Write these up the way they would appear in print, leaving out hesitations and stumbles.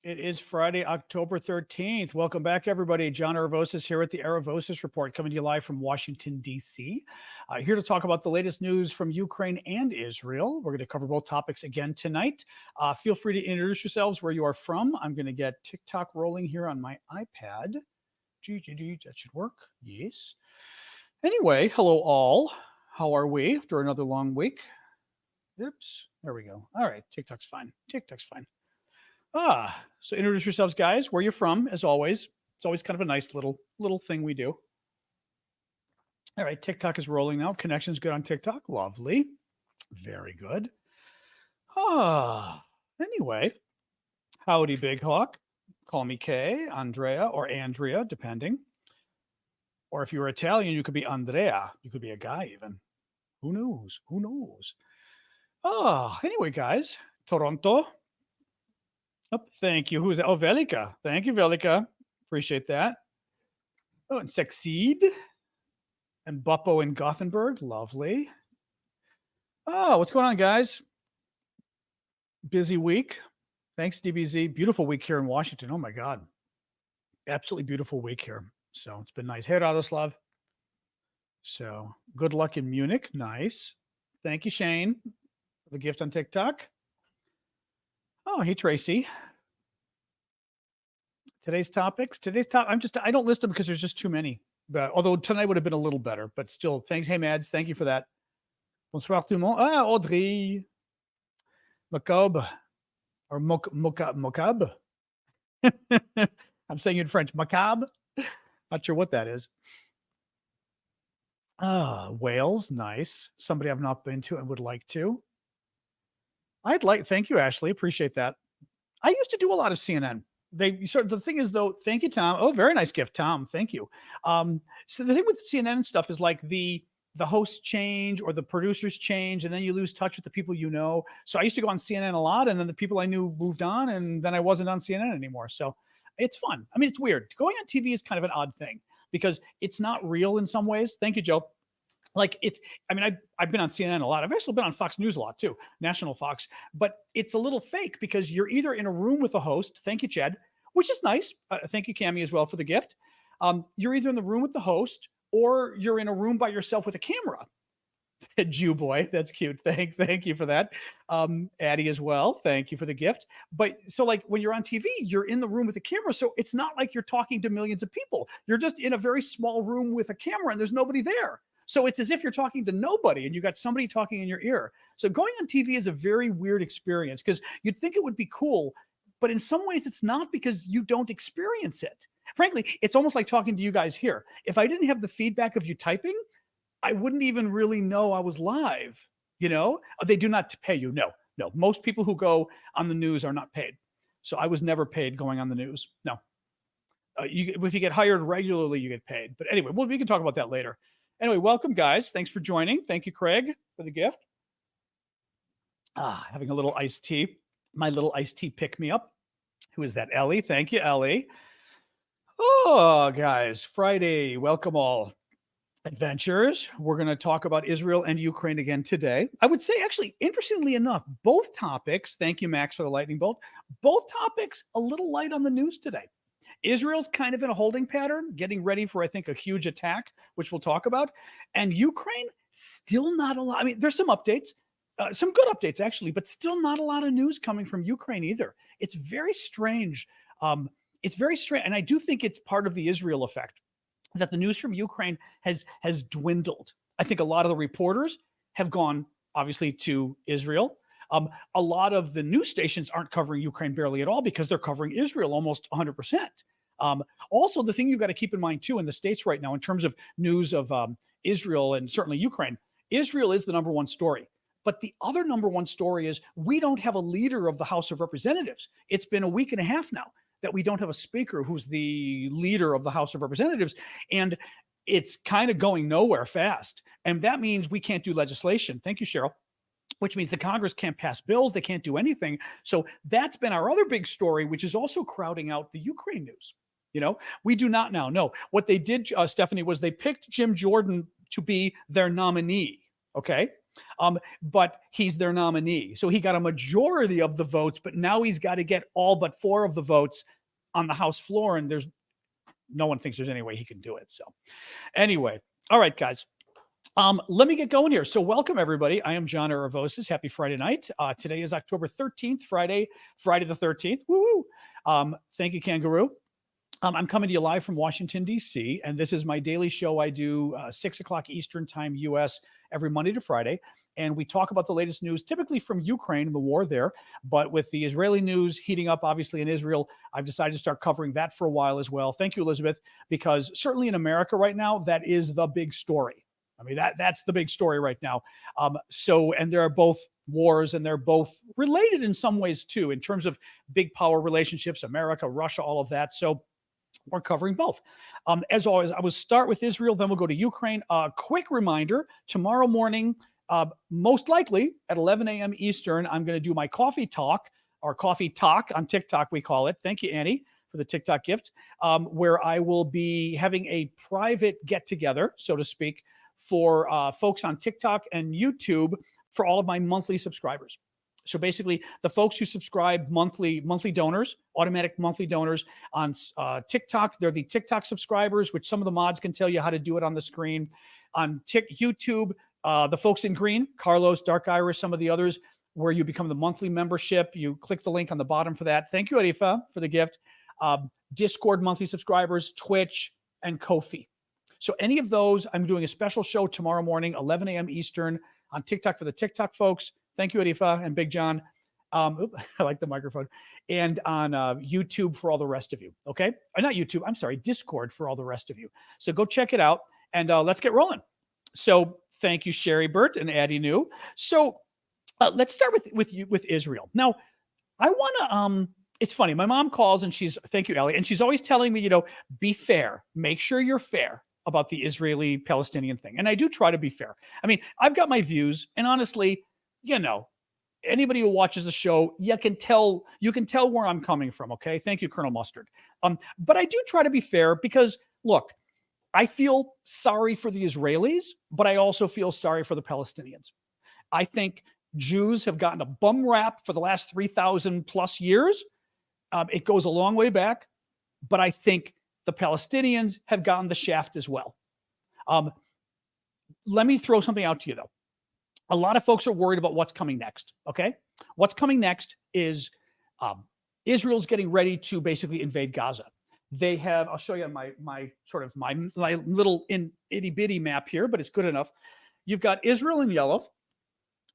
It is Friday, October 13th. Welcome back, everybody. John Aravosis here at the Aravosis Report, coming to you live from Washington, D.C. Here to talk about the latest news from Ukraine and Israel. We're going to cover both topics again tonight. Feel free to introduce yourselves where you are from. I'm going to get TikTok rolling here on my iPad. That should work. Yes. Anyway, hello, all. How are we after another long week? Oops. There we go. All right. TikTok's fine. TikTok's fine. So introduce yourselves, guys. Where you're from, as always. It's always kind of a nice little thing we do. All right, TikTok is rolling now. Connection's good on TikTok. Lovely. Very good. Anyway. Howdy, Big Hawk. Call me Kay, Andrea, or Andrea, depending. Or if you were Italian, you could be Andrea. You could be a guy even. Who knows? Who knows? Anyway, guys. Toronto. Oh, thank you. Who's that? Oh, Velika. Thank you, Velika. Appreciate that. Oh, and Succeed. And Buppo in Gothenburg. Lovely. Oh, what's going on, guys? Busy week. Thanks, DBZ. Beautiful week here in Washington. Oh, my God. Absolutely beautiful week here. So it's been nice. Hey, Radoslav. So good luck in Munich. Nice. Thank you, Shane, for the gift on TikTok. Oh, hey, Tracy. Today's topics. I don't list them because there's just too many. But although tonight would have been a little better, but still, thanks. Hey, Mads, thank you for that. Bonsoir tout le monde. Audrey. Macabre. Or Macabre. I'm saying it in French. Macabre. Not sure what that is. Wales. Nice. Somebody I've not been to and would like to. Thank you, Ashley. Appreciate that. I used to do a lot of CNN. The thing is, though, thank you, Tom. Oh, very nice gift, Tom. Thank you. So the thing with CNN stuff is like the hosts change or the producers change, and then you lose touch with the people you know. So I used to go on CNN a lot, and then the people I knew moved on, and then I wasn't on CNN anymore. So it's fun. I mean, it's weird. Going on TV is kind of an odd thing because it's not real in some ways. Thank you, Joe. I've been on CNN a lot. I've actually been on Fox News a lot too, National Fox, but it's a little fake because you're either in a room with a host. Thank you, Chad, which is nice. Thank you, Cami, as well for the gift. You're either in the room with the host or you're in a room by yourself with a camera. Jew boy, that's cute. Thank you for that. Addie as well. Thank you for the gift. But so like when you're on TV, you're in the room with a camera. So it's not like you're talking to millions of people. You're just in a very small room with a camera and there's nobody there. So it's as if you're talking to nobody and you got somebody talking in your ear. So going on TV is a very weird experience because you'd think it would be cool, but in some ways it's not because you don't experience it. Frankly, it's almost like talking to you guys here. If I didn't have the feedback of you typing, I wouldn't even really know I was live. You know, they do not pay you. No. Most people who go on the news are not paid. So I was never paid going on the news. No. If you get hired regularly, you get paid. But anyway, we can talk about that later. Anyway, welcome, guys. Thanks for joining. Thank you, Craig, for the gift. Having a little iced tea. My little iced tea pick me up. Who is that? Ellie. Thank you, Ellie. Oh, guys, Friday. Welcome all. Adventures. We're going to talk about Israel and Ukraine again today. I would say, actually, interestingly enough, both topics, thank you, Max, for the lightning bolt, both topics a little light on the news today. Israel's kind of in a holding pattern, getting ready for, I think, a huge attack, which we'll talk about. And Ukraine, still not a lot. I mean, there's some updates, some good updates, actually, but still not a lot of news coming from Ukraine either. It's very strange. It's very strange. And I do think it's part of the Israel effect that the news from Ukraine has dwindled. I think a lot of the reporters have gone, obviously, to Israel. A lot of the news stations aren't covering Ukraine barely at all because they're covering Israel almost 100%. Also, the thing you've got to keep in mind, too, in the States right now, in terms of news of Israel and certainly Ukraine, Israel is the number one story. But the other number one story is we don't have a leader of the House of Representatives. It's been a week and a half now that we don't have a speaker who's the leader of the House of Representatives. And it's kind of going nowhere fast. And that means we can't do legislation. Thank you, Cheryl. Which means the Congress can't pass bills. They can't do anything. So that's been our other big story, which is also crowding out the Ukraine news. You know, we do not now know. What they did, Stephanie, was they picked Jim Jordan to be their nominee. Okay. But he's their nominee. So he got a majority of the votes, but now he's got to get all but 4 of the votes on the House floor. And no one thinks there's any way he can do it. So anyway, all right, guys. Let me get going here. So welcome, everybody. I am John Aravosis. Happy Friday night. Today is October 13th, Friday the 13th. Woo-woo. Thank you, Kangaroo. I'm coming to you live from Washington, D.C., and this is my daily show. I do 6 o'clock Eastern time, U.S., every Monday to Friday, and we talk about the latest news, typically from Ukraine and the war there, but with the Israeli news heating up, obviously, in Israel, I've decided to start covering that for a while as well. Thank you, Elizabeth, because certainly in America right now, that is the big story. I mean, that's the big story right now. And there are both wars, and they're both related in some ways, too, in terms of big power relationships, America, Russia, all of that. So we're covering both. As always, I will start with Israel, then we'll go to Ukraine. Quick reminder, tomorrow morning, most likely at 11 a.m. Eastern, I'm going to do my coffee talk, or coffee talk on TikTok, we call it. Thank you, Annie, for the TikTok gift, where I will be having a private get-together, so to speak, for folks on TikTok and YouTube for all of my monthly subscribers. So basically, the folks who subscribe monthly donors, automatic monthly donors on TikTok, they're the TikTok subscribers, which some of the mods can tell you how to do it on the screen. On YouTube, the folks in green, Carlos, Dark Irish, some of the others, where you become the monthly membership. You click the link on the bottom for that. Thank you, Arifa, for the gift. Discord monthly subscribers, Twitch, and Ko-fi. So any of those, I'm doing a special show tomorrow morning, 11 a.m. Eastern on TikTok for the TikTok folks. Thank you, Arifa and Big John. I like the microphone. And on YouTube for all the rest of you, okay? Or not YouTube, I'm sorry, Discord for all the rest of you. So go check it out, and let's get rolling. So thank you, Sherry Burt and Addie New. So let's start with Israel. Now, I want to, it's funny, my mom calls, and thank you, Ellie, and she's always telling me, be fair. Make sure you're fair about the Israeli-Palestinian thing. And I do try to be fair. I mean, I've got my views, and honestly, anybody who watches the show, you can tell where I'm coming from, okay? Thank you, Colonel Mustard. But I do try to be fair because, look, I feel sorry for the Israelis, but I also feel sorry for the Palestinians. I think Jews have gotten a bum rap for the last 3,000 plus years. It goes a long way back, but I think the Palestinians have gotten the shaft as well. Let me throw something out to you, though. A lot of folks are worried about what's coming next, okay? What's coming next is Israel's getting ready to basically invade Gaza. They have, I'll show you my little itty-bitty map here, but it's good enough. You've got Israel in yellow.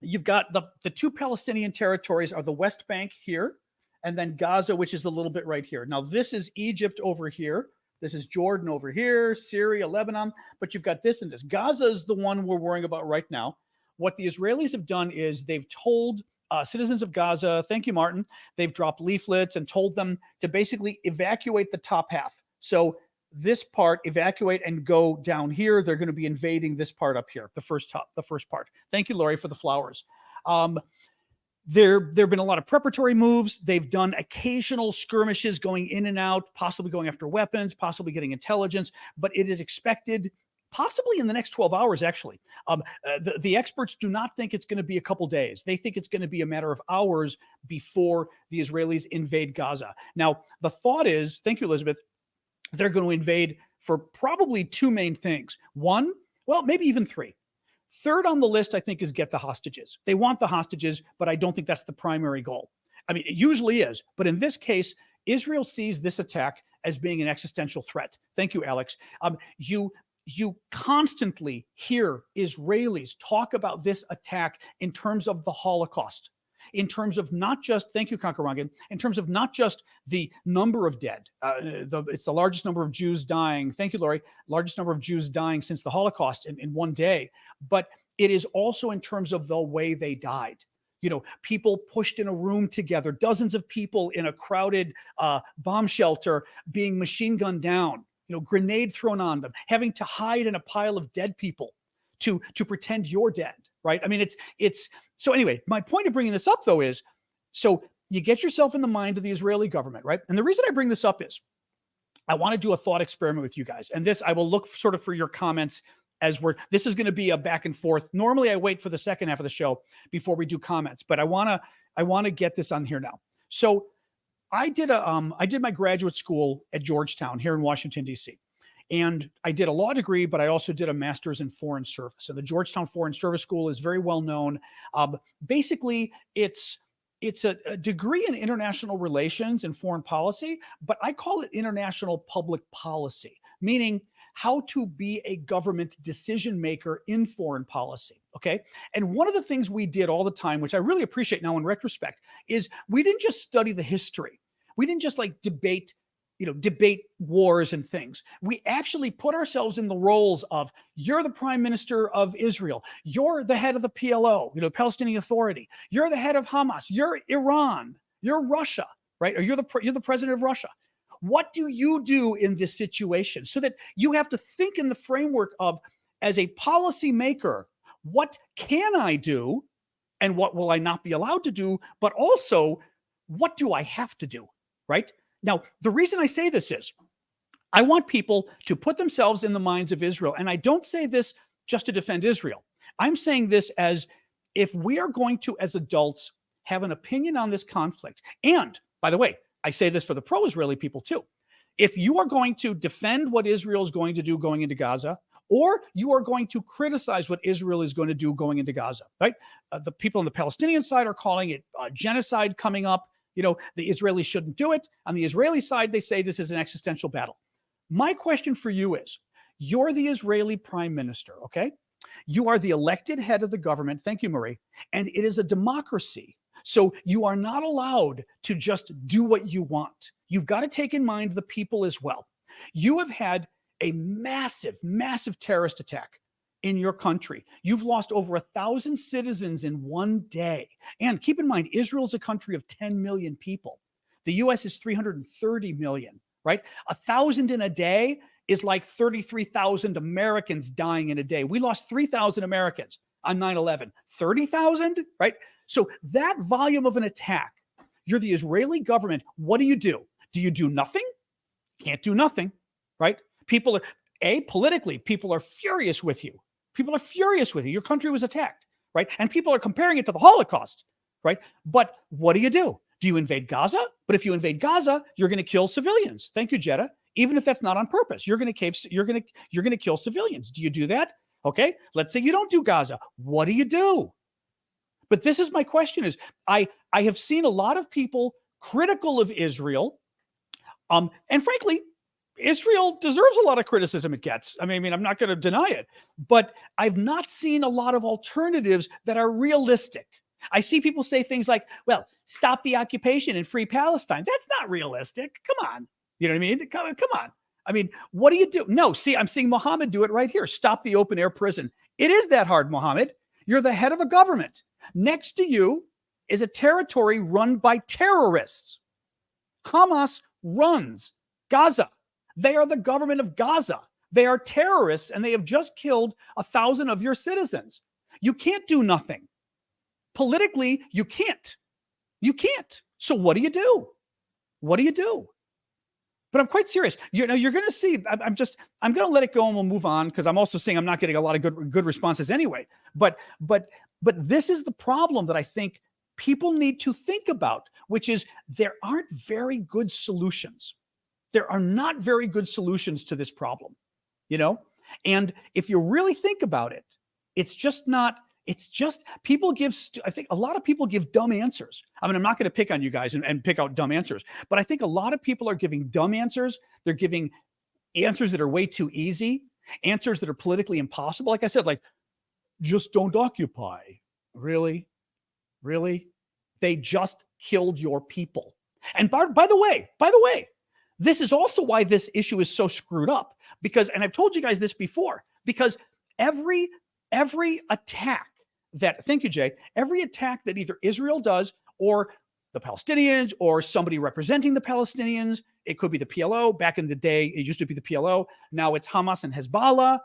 You've got the 2 Palestinian territories are the West Bank here, and then Gaza, which is a little bit right here. Now, this is Egypt over here. This is Jordan over here, Syria, Lebanon, but you've got this and this. Gaza is the one we're worrying about right now. What the Israelis have done is they've told citizens of Gaza, thank you, Martin, they've dropped leaflets and told them to basically evacuate the top half. So this part, evacuate and go down here. They're going to be invading this part up here, the first part. Thank you, Lori, for the flowers. There have been a lot of preparatory moves. They've done occasional skirmishes going in and out, possibly going after weapons, possibly getting intelligence, but it is expected possibly in the next 12 hours, actually. The experts do not think it's going to be a couple days. They think it's going to be a matter of hours before the Israelis invade Gaza. Now, the thought is, thank you, Elizabeth, they're going to invade for probably 2 main things. One, well, maybe even 3. Third on the list, I think, is get the hostages. They want the hostages, but I don't think that's the primary goal. I mean, it usually is, but in this Israel sees this attack as being an existential threat. Thank you, Alex. You constantly hear Israelis talk about this attack in terms of the Holocaust, in terms of not just, thank you, Kankarangan, in terms of not just the number of dead. It's the largest number of Jews dying. Thank you, Lori. Largest number of Jews dying since the Holocaust in one day. But it is also in terms of the way they died. People pushed in a room together, dozens of people in a crowded bomb shelter being machine gunned down, grenade thrown on them, having to hide in a pile of dead people to pretend you're dead, right? I mean, it's so anyway, my point of bringing this up, though, is so you get yourself in the mind of the Israeli government, right? And the reason I bring this up is I want to do a thought experiment with you guys. And this, I will look sort of for your comments this is going to be a back and forth. Normally I wait for the second half of the show before we do comments, but I want to get this on here now. So I did my graduate school at Georgetown here in Washington, D.C. And I did a law degree, but I also did a master's in foreign service. So the Georgetown Foreign Service School is very well known. Basically, it's a degree in international relations and foreign policy, but I call it international public policy, meaning how to be a government decision maker in foreign policy. Okay. And one of the things we did all the time, which I really appreciate now in retrospect, is we didn't just study the history. We didn't just like debate wars and things. We actually put ourselves in the roles of, you're the prime minister of Israel. You're the head of the PLO, Palestinian Authority. You're the head of Hamas. You're Iran. You're Russia, right? Or you're the president of Russia. What do you do in this situation? So that you have to think in the framework of, as a policymaker, what can I do and what will I not be allowed to do? But also, what do I have to do, right? Now, the reason I say this is I want people to put themselves in the minds of Israel. And I don't say this just to defend Israel. I'm saying this as, if we are going to, as adults, have an opinion on this conflict. And by the way, I say this for the pro-Israeli people too. If you are going to defend what Israel is going to do going into Gaza, or you are going to criticize what Israel is going to do going into Gaza, right? The people on the Palestinian side are calling it genocide coming up. The Israelis shouldn't do it. On the Israeli side, they say this is an existential battle. My question for you is, you're the Israeli prime minister, okay? You are the elected head of the government. Thank you, Marie. And it is a democracy. So you are not allowed to just do what you want. You've got to take in mind the people as well. You have had a massive, massive terrorist attack in your country. You've lost over 1,000 citizens in one day. And keep in mind, Israel is a country of 10 million people. The US is 330 million, right? 1,000 in a day is like 33,000 Americans dying in a day. We lost 3,000 Americans on 9/11. 30,000, right? So that volume of an attack, you're the Israeli government. What do? Do you do nothing? Can't do nothing, right? People are, politically, people are furious with you. People are furious with you. Your country was attacked, right? And people are comparing it to the Holocaust, right? But what do? Do you invade Gaza? But if you invade Gaza, you're going to kill civilians. Thank you, Jeddah. Even if that's not on purpose, you're going to kill civilians. Do you do that? Okay. Let's say you don't do Gaza. What do? But this is my question: is I have seen a lot of people critical of Israel, and frankly, Israel deserves a lot of criticism it gets. I mean, I'm not going to deny it, but I've not seen a lot of alternatives that are realistic. I see people say things like, well, stop the occupation and free Palestine. That's not realistic. Come on. You know what I mean? Come on. I mean, what do you do? No, see, I'm seeing Mohammed do it right here. Stop the open air prison. It is that hard, Mohammed. You're the head of a government. Next to you is a territory run by terrorists. Hamas runs Gaza. They are the government of Gaza. They are terrorists, and they have just killed 1,000 of your citizens. You can't do nothing. Politically, you can't. You can't. So what do you do? What do you do? But I'm quite serious. You're going to see. I'm going to let it go, and we'll move on, because I'm also saying I'm not getting a lot of good responses anyway. But this is the problem that I think people need to think about, which is there aren't very good solutions. There are not very good solutions to this problem, And if you really think about it, it's just people give, I think a lot of people give dumb answers. I mean, I'm not going to pick on you guys and pick out dumb answers, but I think a lot of people are giving dumb answers. They're giving answers that are way too easy, answers that are politically impossible. Like I said, like, just don't occupy. Really? They just killed your people. And by the way, this is also why this issue is so screwed up, because, and I've told you guys this before, because every attack thank you, Jay, every attack that either Israel does or the Palestinians or somebody representing the Palestinians, it could be the PLO. Back in the day, it used to be the PLO. Now it's Hamas and Hezbollah,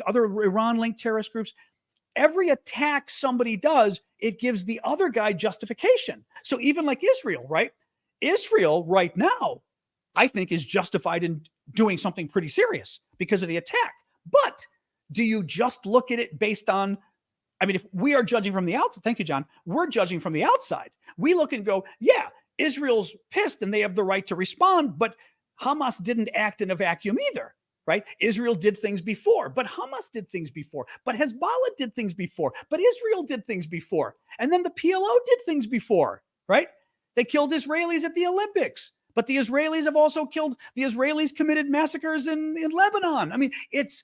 other Iran-linked terrorist groups. Every attack somebody does, it gives the other guy justification. So even like Israel, right? Israel right now, I think, is justified in doing something pretty serious because of the attack. But do you just look at it based on, I mean, if we are judging from the outside, thank you, John, we're judging from the outside. We look and go, yeah, Israel's pissed and they have the right to respond, but Hamas didn't act in a vacuum either, right? Israel did things before, but Hamas did things before, but Hezbollah did things before, but Israel did things before. And then the PLO did things before, right? They killed Israelis at the Olympics, but the Israelis have also killed, the Israelis committed massacres in Lebanon. I mean, it's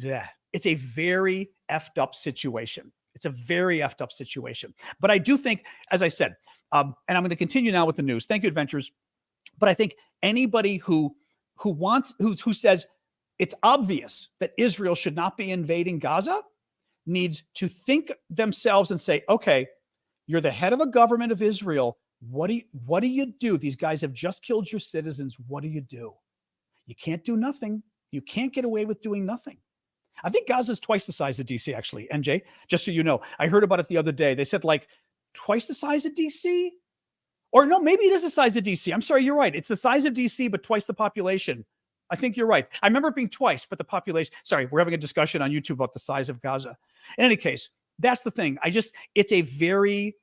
a very effed up situation. It's a very effed up situation. But I do think, as I said, and I'm going to continue now with the news. Thank you, Adventures. But I think anybody who says it's obvious that Israel should not be invading Gaza needs to think themselves and say, okay, you're the head of a government of Israel. What do you do? These guys have just killed your citizens. What do? You can't do nothing. You can't get away with doing nothing. I think Gaza is twice the size of DC, actually, NJ, just so you know. I heard about it the other day. They said like twice the size of DC. Or no, maybe it is the size of DC. I'm sorry, you're right. It's the size of DC, but twice the population. I think you're right. I remember it being twice, but the population, sorry, we're having a discussion on YouTube about the size of Gaza. In any case, that's the thing. It's a very,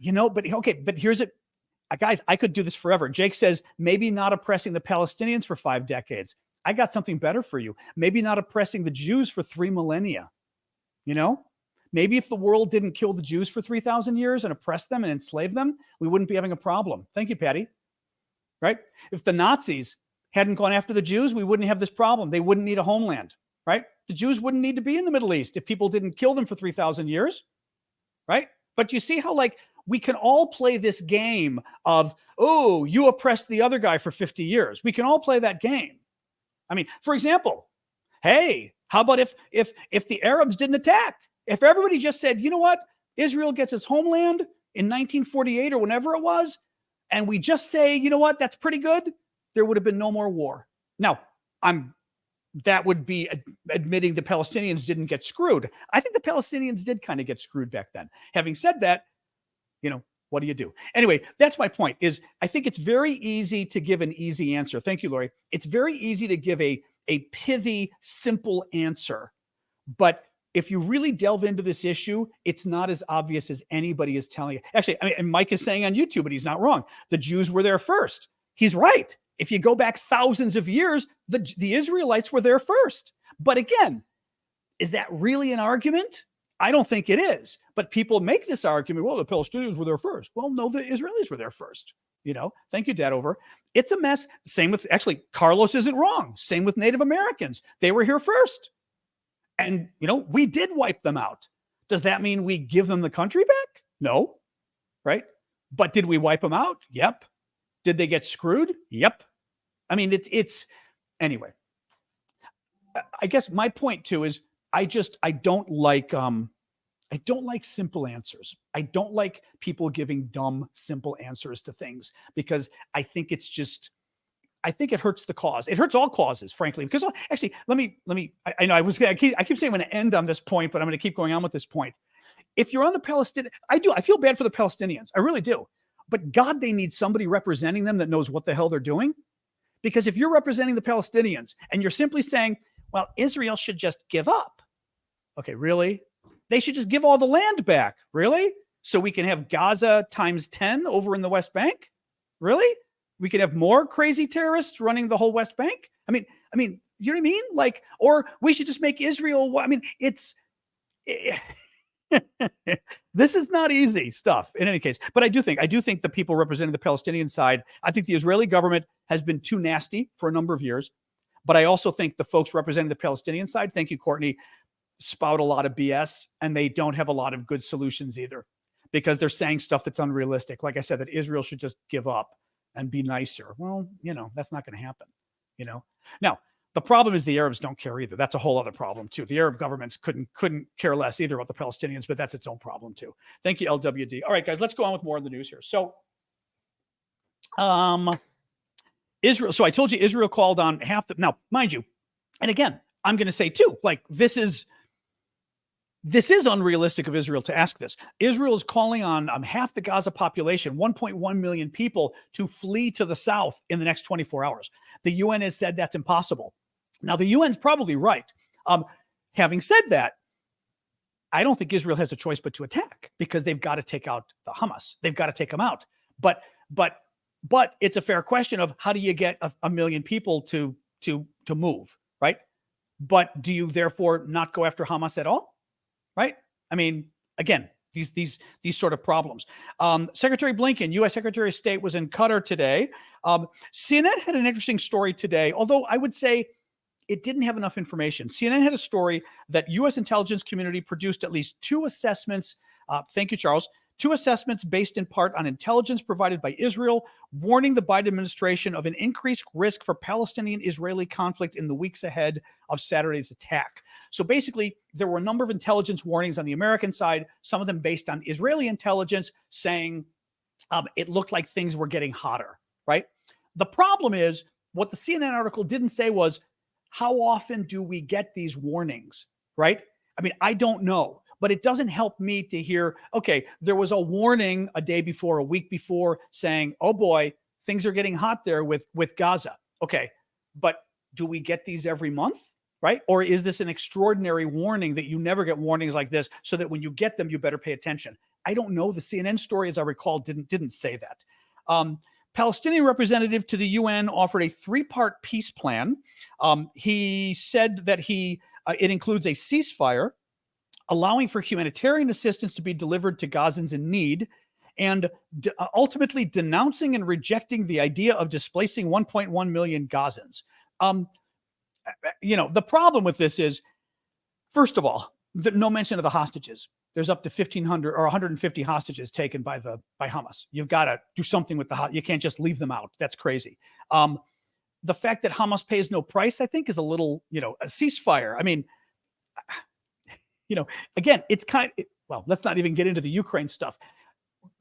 but here's it. Guys, I could do this forever. Jake says, maybe not oppressing the Palestinians for 5 decades. I got something better for you. Maybe not oppressing the Jews for 3 millennia. Maybe if the world didn't kill the Jews for 3,000 years and oppress them and enslave them, we wouldn't be having a problem. Thank you, Patty. Right? If the Nazis hadn't gone after the Jews, we wouldn't have this problem. They wouldn't need a homeland, right? The Jews wouldn't need to be in the Middle East if people didn't kill them for 3,000 years, right? But you see how we can all play this game of, oh, you oppressed the other guy for 50 years. We can all play that game. I mean, for example, hey, how about if the Arabs didn't attack? If everybody just said, you know what, Israel gets its homeland in 1948 or whenever it was, and we just say, you know what, that's pretty good, there would have been no more war. Now, that would be admitting the Palestinians didn't get screwed. I think the Palestinians did kind of get screwed back then. Having said that, what do you do? Anyway, that's my point, is I think it's very easy to give an easy answer. Thank you, Lori. It's very easy to give a pithy, simple answer. But if you really delve into this issue, it's not as obvious as anybody is telling you. Actually, and Mike is saying on YouTube, but he's not wrong. The Jews were there first. He's right. If you go back thousands of years, the Israelites were there first. But again, is that really an argument? I don't think it is. But people make this argument, well, the Palestinians were there first. Well, no, the Israelis were there first. Thank you, Dad Over. It's a mess. Same with, actually, Carlos isn't wrong. Same with Native Americans. They were here first. And, we did wipe them out. Does that mean we give them the country back? No. Right? But did we wipe them out? Yep. Did they get screwed? Yep. I mean, anyway. I guess my point too is I don't like simple answers. I don't like people giving dumb, simple answers to things, because I think it hurts the cause. It hurts all causes, frankly, because actually, I know I keep saying I'm going to end on this point, but I'm going to keep going on with this point. If you're on the Palestinian, I feel bad for the Palestinians. I really do. But God, they need somebody representing them that knows what the hell they're doing. Because if you're representing the Palestinians and you're simply saying, well, Israel should just give up. Okay, really? They should just give all the land back. Really? So we can have Gaza times 10 over in the West Bank? Really? We could have more crazy terrorists running the whole West Bank? I mean, you know what I mean? Or we should just make Israel, this is not easy stuff in any case. But I do think the people representing the Palestinian side, I think the Israeli government has been too nasty for a number of years. But I also think the folks representing the Palestinian side, thank you, Courtney, spout a lot of BS, and they don't have a lot of good solutions either, because they're saying stuff that's unrealistic. Like I said, that Israel should just give up and be nicer. Well, that's not going to happen, Now, the problem is the Arabs don't care either. That's a whole other problem too. The Arab governments couldn't care less either about the Palestinians, but that's its own problem too. Thank you, LWD. All right, guys, let's go on with more of the news here. So, Israel. So I told you Israel called on half the, now, mind you, and again, I'm going to say too, this is unrealistic of Israel to ask this. Israel is calling on half the Gaza population, 1.1 million people, to flee to the south in the next 24 hours. The UN has said that's impossible. Now, the UN's probably right. Having said that, I don't think Israel has a choice but to attack because they've got to take out the Hamas. They've got to take them out. But it's a fair question of how do you get a million people to move, right? But do you therefore not go after Hamas at all, right? I mean, again, these sort of problems. Secretary Blinken, U.S. Secretary of State, was in Qatar today. CNN had an interesting story today, although I would say it didn't have enough information. CNN had a story that U.S. intelligence community produced at least two assessments. Thank you, Charles. Two assessments based in part on intelligence provided by Israel, warning the Biden administration of an increased risk for Palestinian-Israeli conflict in the weeks ahead of Saturday's attack. So basically, there were a number of intelligence warnings on the American side, some of them based on Israeli intelligence, saying it looked like things were getting hotter, right? The problem is, what the CNN article didn't say was, how often do we get these warnings, right? I mean, I don't know. But it doesn't help me to hear, okay, there was a warning a day before, a week before, saying, oh boy, things are getting hot there with Gaza. Okay, but do we get these every month, right? Or is this an extraordinary warning that you never get warnings like this so that when you get them, you better pay attention? I don't know. The CNN story, as I recall, didn't say that. Palestinian representative to the UN offered a three-part peace plan. He said that it includes a ceasefire, allowing for humanitarian assistance to be delivered to Gazans in need, and ultimately denouncing and rejecting the idea of displacing 1.1 million Gazans. The problem with this is, first of all, no mention of the hostages. There's up to 1,500 or 150 hostages taken by Hamas. You've got to do something with you can't just leave them out. That's crazy. The fact that Hamas pays no price, I think, is a little, a ceasefire. I mean, again, it's let's not even get into the Ukraine stuff.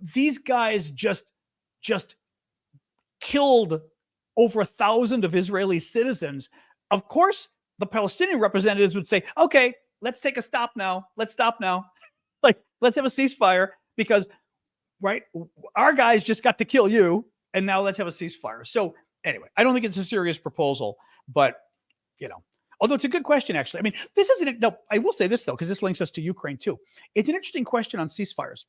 These guys just killed over 1,000 of Israeli citizens. Of course, the Palestinian representatives would say, okay, let's take a stop now. Let's stop now. Let's have a ceasefire because, right, our guys just got to kill you, and now let's have a ceasefire. So anyway, I don't think it's a serious proposal, but, although it's a good question, actually. I mean, this isn't, no, I will say this, though, because this links us to Ukraine, too. It's an interesting question on ceasefires.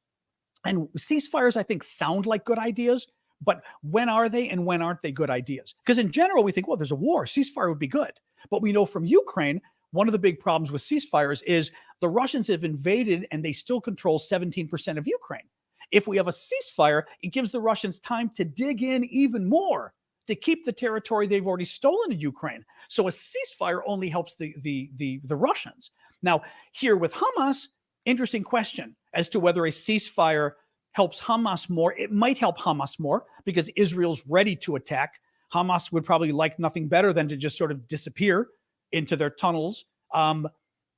And ceasefires, I think, sound like good ideas, but when are they and when aren't they good ideas? Because in general, we think, well, there's a war, ceasefire would be good. But we know from Ukraine, one of the big problems with ceasefires is the Russians have invaded and they still control 17% of Ukraine. If we have a ceasefire, it gives the Russians time to dig in even more to keep the territory they've already stolen in Ukraine. So a ceasefire only helps the Russians. Now, here with Hamas, interesting question as to whether a ceasefire helps Hamas more. It might help Hamas more because Israel's ready to attack. Hamas would probably like nothing better than to just sort of disappear into their tunnels. So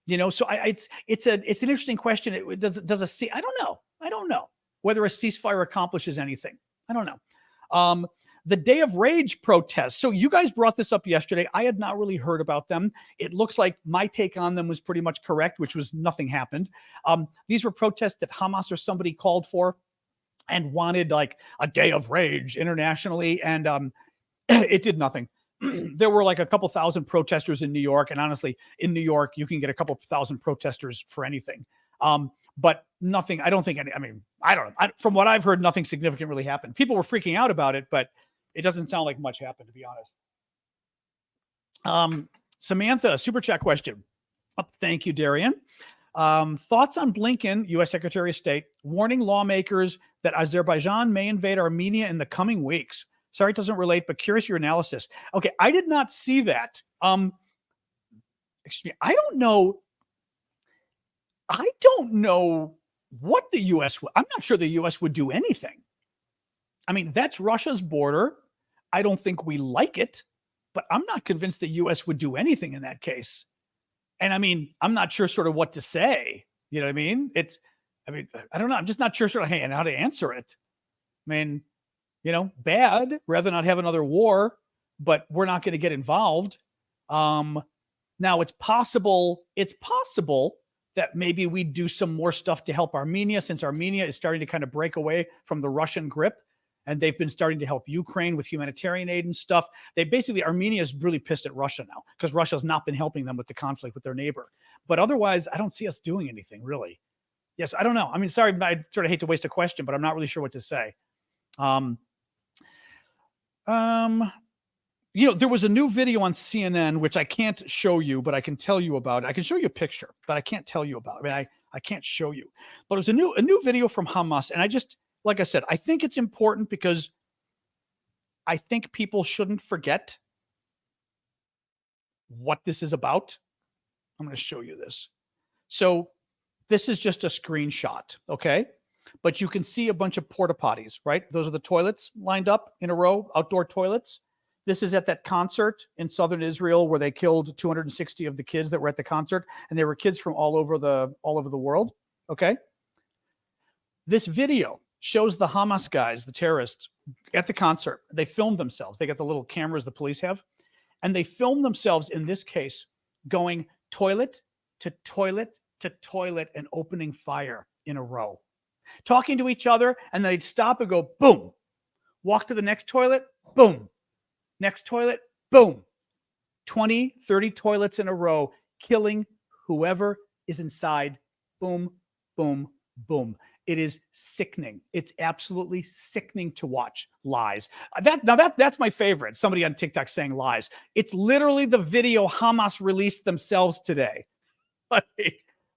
it's an interesting question. I don't know whether a ceasefire accomplishes anything. I don't know. The Day of Rage protests. So you guys brought this up yesterday. I had not really heard about them. It looks like my take on them was pretty much correct, which was nothing happened. These were protests that Hamas or somebody called for and wanted like a Day of Rage internationally. And it did nothing. There were like a couple thousand protesters in New York. And honestly, in New York, you can get a couple thousand protesters for anything. But nothing, I don't think from what I've heard, nothing significant really happened. People were freaking out about it, but it doesn't sound like much happened, to be honest. Samantha, super chat question. Thank you, Darian. Thoughts on Blinken, U.S. Secretary of State, warning lawmakers that Azerbaijan may invade Armenia in the coming weeks. Sorry, it doesn't relate, but curious your analysis. Okay, I did not see that. Excuse me, I don't know what the U.S. I'm not sure the U.S. would do anything. I mean, that's Russia's border. I don't think we like it, but I'm not convinced the U.S. would do anything in that case. And I mean, I'm not sure sort of what to say. You know what I mean? I don't know. I'm just not sure sort of how to answer it. I mean, bad, rather not have another war, but we're not going to get involved. Now it's possible that maybe we do some more stuff to help Armenia, since Armenia is starting to kind of break away from the Russian grip. and they've been starting to help Ukraine with humanitarian aid and stuff. They basically, Armenia is really pissed at Russia now because Russia's not been helping them with the conflict with their neighbor. But otherwise, I don't see us doing anything really. Yes, I don't know. I mean, sorry, I sort of hate to waste a question, but I'm not really sure what to say. There was a new video on CNN, which I can't show you, but I can tell you about. I can show you a picture, but I can't tell you about. I mean, I can't show you. But it was a new video from Hamas, and I just, like I said, I think it's important because I think people shouldn't forget what this is about. I'm going to show you this. So this is just a screenshot, okay? But you can see a bunch of porta potties, right? Those are the toilets lined up in a row, outdoor toilets. This is at that concert in southern Israel where they killed 260 of the kids that were at the concert, and they were kids from all over the world, okay? This video shows the Hamas guys, the terrorists, at the concert. They filmed themselves. They got the little cameras the police have, and they filmed themselves, in this case, going toilet to toilet to toilet and opening fire in a row, talking to each other, and they'd stop and go, boom, walk to the next toilet, boom, next toilet, boom, 20, 30 toilets in a row, killing whoever is inside, boom, boom, boom. It is sickening. It's absolutely sickening to watch. Lies. That's my favorite. Somebody on TikTok saying lies. It's literally the video Hamas released themselves today.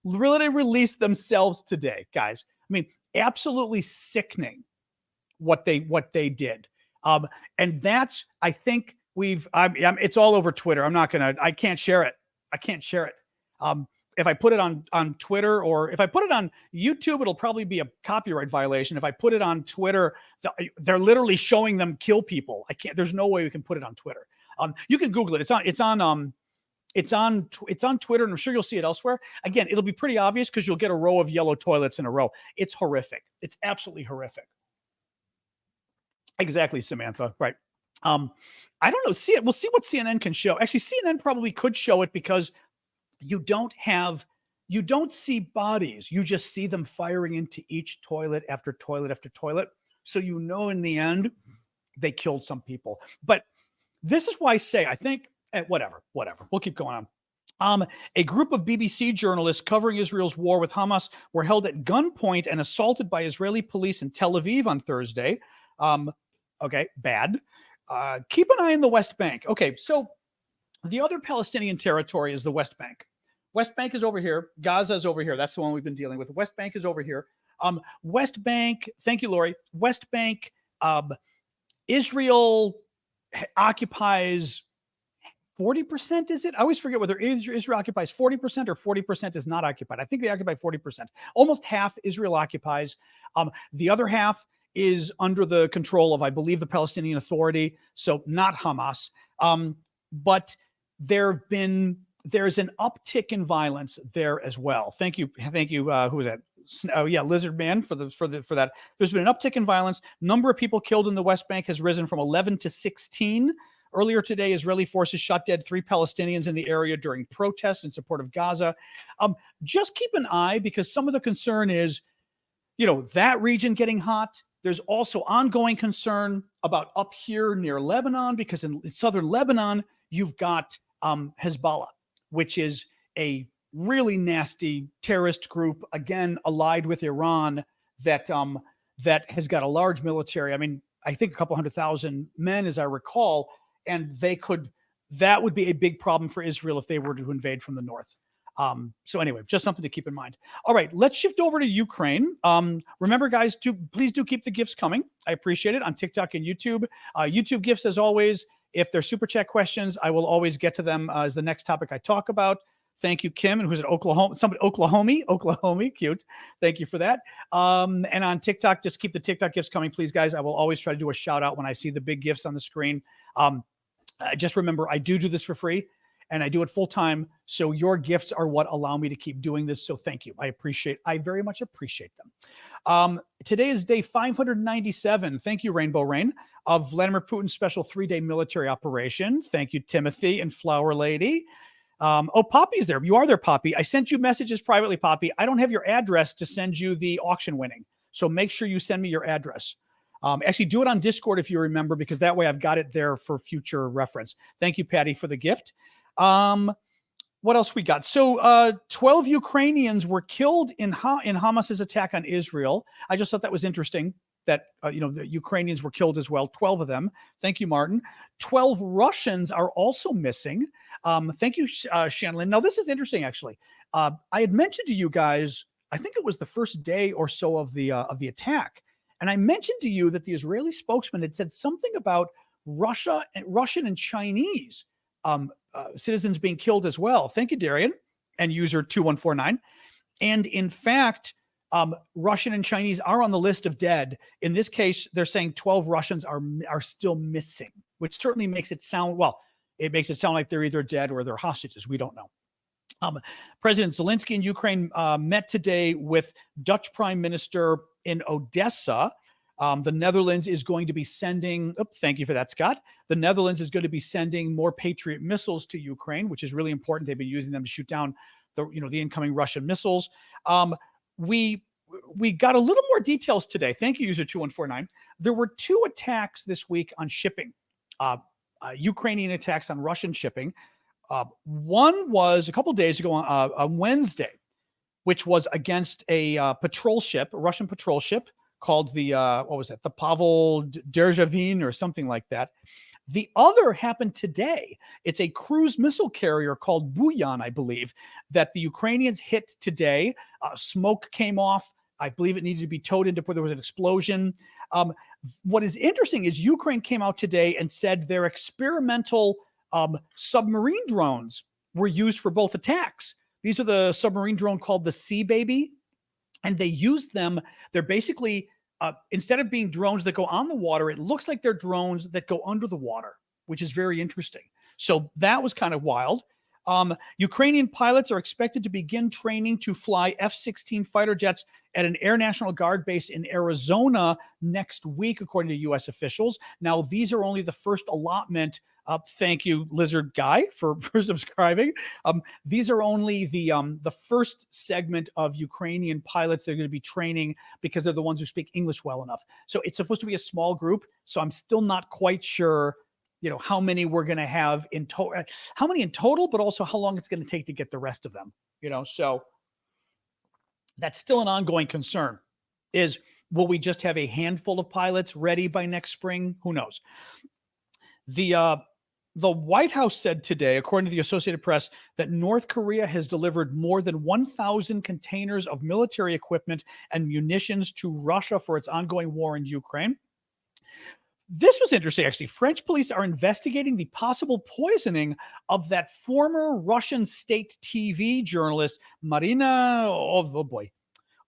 Really released themselves today, guys. I mean, absolutely sickening what they did. And that's, I think it's all over Twitter. I can't share it. I can't share it. If I put it on Twitter, or if I put it on YouTube, it'll probably be a copyright violation. If I put it on Twitter, they're literally showing them kill people. There's no way we can put it on Twitter. You can Google it. It's on Twitter, and I'm sure you'll see it elsewhere. Again, it'll be pretty obvious because you'll get a row of yellow toilets in a row. It's horrific. It's absolutely horrific. Exactly, Samantha. Right. I don't know. We'll see what CNN can show. Actually, CNN probably could show it because you don't see bodies. You just see them firing into each toilet after toilet after toilet. So in the end, they killed some people. But this is why I say, I think, whatever. We'll keep going on. A group of BBC journalists covering Israel's war with Hamas were held at gunpoint and assaulted by Israeli police in Tel Aviv on Thursday. Okay, bad. Keep an eye on the West Bank. Okay, so the other Palestinian territory is the West Bank. West Bank is over here. Gaza is over here. That's the one we've been dealing with. West Bank is over here. West Bank, thank you, Lori. West Bank, Israel occupies 40%, is it? I always forget whether Israel occupies 40% or 40% is not occupied. I think they occupy 40%. Almost half Israel occupies. The other half is under the control of, I believe, the Palestinian Authority, so not Hamas. But there's an uptick in violence there as well. Thank you. Who was that? Oh yeah, Lizard Man for that. There's been an uptick in violence. Number of people killed in the West Bank has risen from 11 to 16. Earlier today, Israeli forces shot dead 3 Palestinians in the area during protests in support of Gaza. Just keep an eye, because some of the concern is, that region getting hot. There's also ongoing concern about up here near Lebanon, because in southern Lebanon, you've got Hezbollah, which is a really nasty terrorist group, again, allied with Iran, that has got a large military. I mean, I think a couple 100,000 men, as I recall, and that would be a big problem for Israel if they were to invade from the north. So anyway, just something to keep in mind. All right, let's shift over to Ukraine. Remember, guys, please do keep the gifts coming. I appreciate it on TikTok and YouTube. YouTube gifts, as always. If they're super chat questions, I will always get to them as the next topic I talk about. Thank you, Kim, and who's at Oklahoma? Somebody, Oklahoma, cute. Thank you for that. And on TikTok, just keep the TikTok gifts coming, please, guys. I will always try to do a shout out when I see the big gifts on the screen. Just remember, I do this for free, and I do it full time. So your gifts are what allow me to keep doing this. So thank you. I very much appreciate them. Today is day 597. Thank you, Rainbow Rain, of Vladimir Putin's special 3-day military operation. Thank you, Timothy and Flower Lady. Poppy's there. You are there, Poppy. I sent you messages privately, Poppy. I don't have your address to send you the auction winning. So make sure you send me your address. Actually, do it on Discord if you remember, because that way I've got it there for future reference. Thank you, Patty, for the gift. What else we got? So 12 Ukrainians were killed in Hamas's attack on Israel. I just thought that was interesting that, the Ukrainians were killed as well, 12 of them. Thank you, Martin. 12 Russians are also missing. Thank you, Shanlin. Now, this is interesting, actually. I had mentioned to you guys, I think it was the first day or so of the attack, and I mentioned to you that the Israeli spokesman had said something about Russian and Chinese citizens being killed as well. Thank you, Darian, and user 2149. And in fact, Russian and Chinese are on the list of dead. In this case, they're saying 12 Russians are still missing, which certainly makes it sound, like they're either dead or they're hostages. We don't know. President Zelensky in Ukraine met today with Dutch Prime Minister in Odessa. The Netherlands is going to be sending, thank you for that, Scott. The Netherlands is going to be sending more Patriot missiles to Ukraine, which is really important. They've been using them to shoot down the incoming Russian missiles. We got a little more details today. Thank you, user 2149. There were 2 attacks this week on shipping, Ukrainian attacks on Russian shipping. One was a couple days ago on Wednesday, which was against a Russian patrol ship called the Pavel Derzhavin or something like that. The other happened today. It's a cruise missile carrier called Buyan, I believe, that the Ukrainians hit today. Smoke came off. I believe it needed to be towed into where there was an explosion. What is interesting is Ukraine came out today and said their experimental submarine drones were used for both attacks. These are the submarine drone called the Sea Baby, and they used them. They're basically, instead of being drones that go on the water, it looks like they're drones that go under the water, which is very interesting. So that was kind of wild. Ukrainian pilots are expected to begin training to fly F-16 fighter jets at an Air National Guard base in Arizona next week, according to U.S. officials. Now, these are only the first allotment. Thank you, Lizard Guy, for subscribing. These are only the first segment of Ukrainian pilots they're going to be training, because they're the ones who speak English well enough. So it's supposed to be a small group. So I'm still not quite sure, how many we're going to have in total, but also how long it's going to take to get the rest of them. So that's still an ongoing concern. Will we just have a handful of pilots ready by next spring? Who knows? The White House said today, according to the Associated Press, that North Korea has delivered more than 1,000 containers of military equipment and munitions to Russia for its ongoing war in Ukraine. This was interesting, actually. French police are investigating the possible poisoning of that former Russian state TV journalist, Marina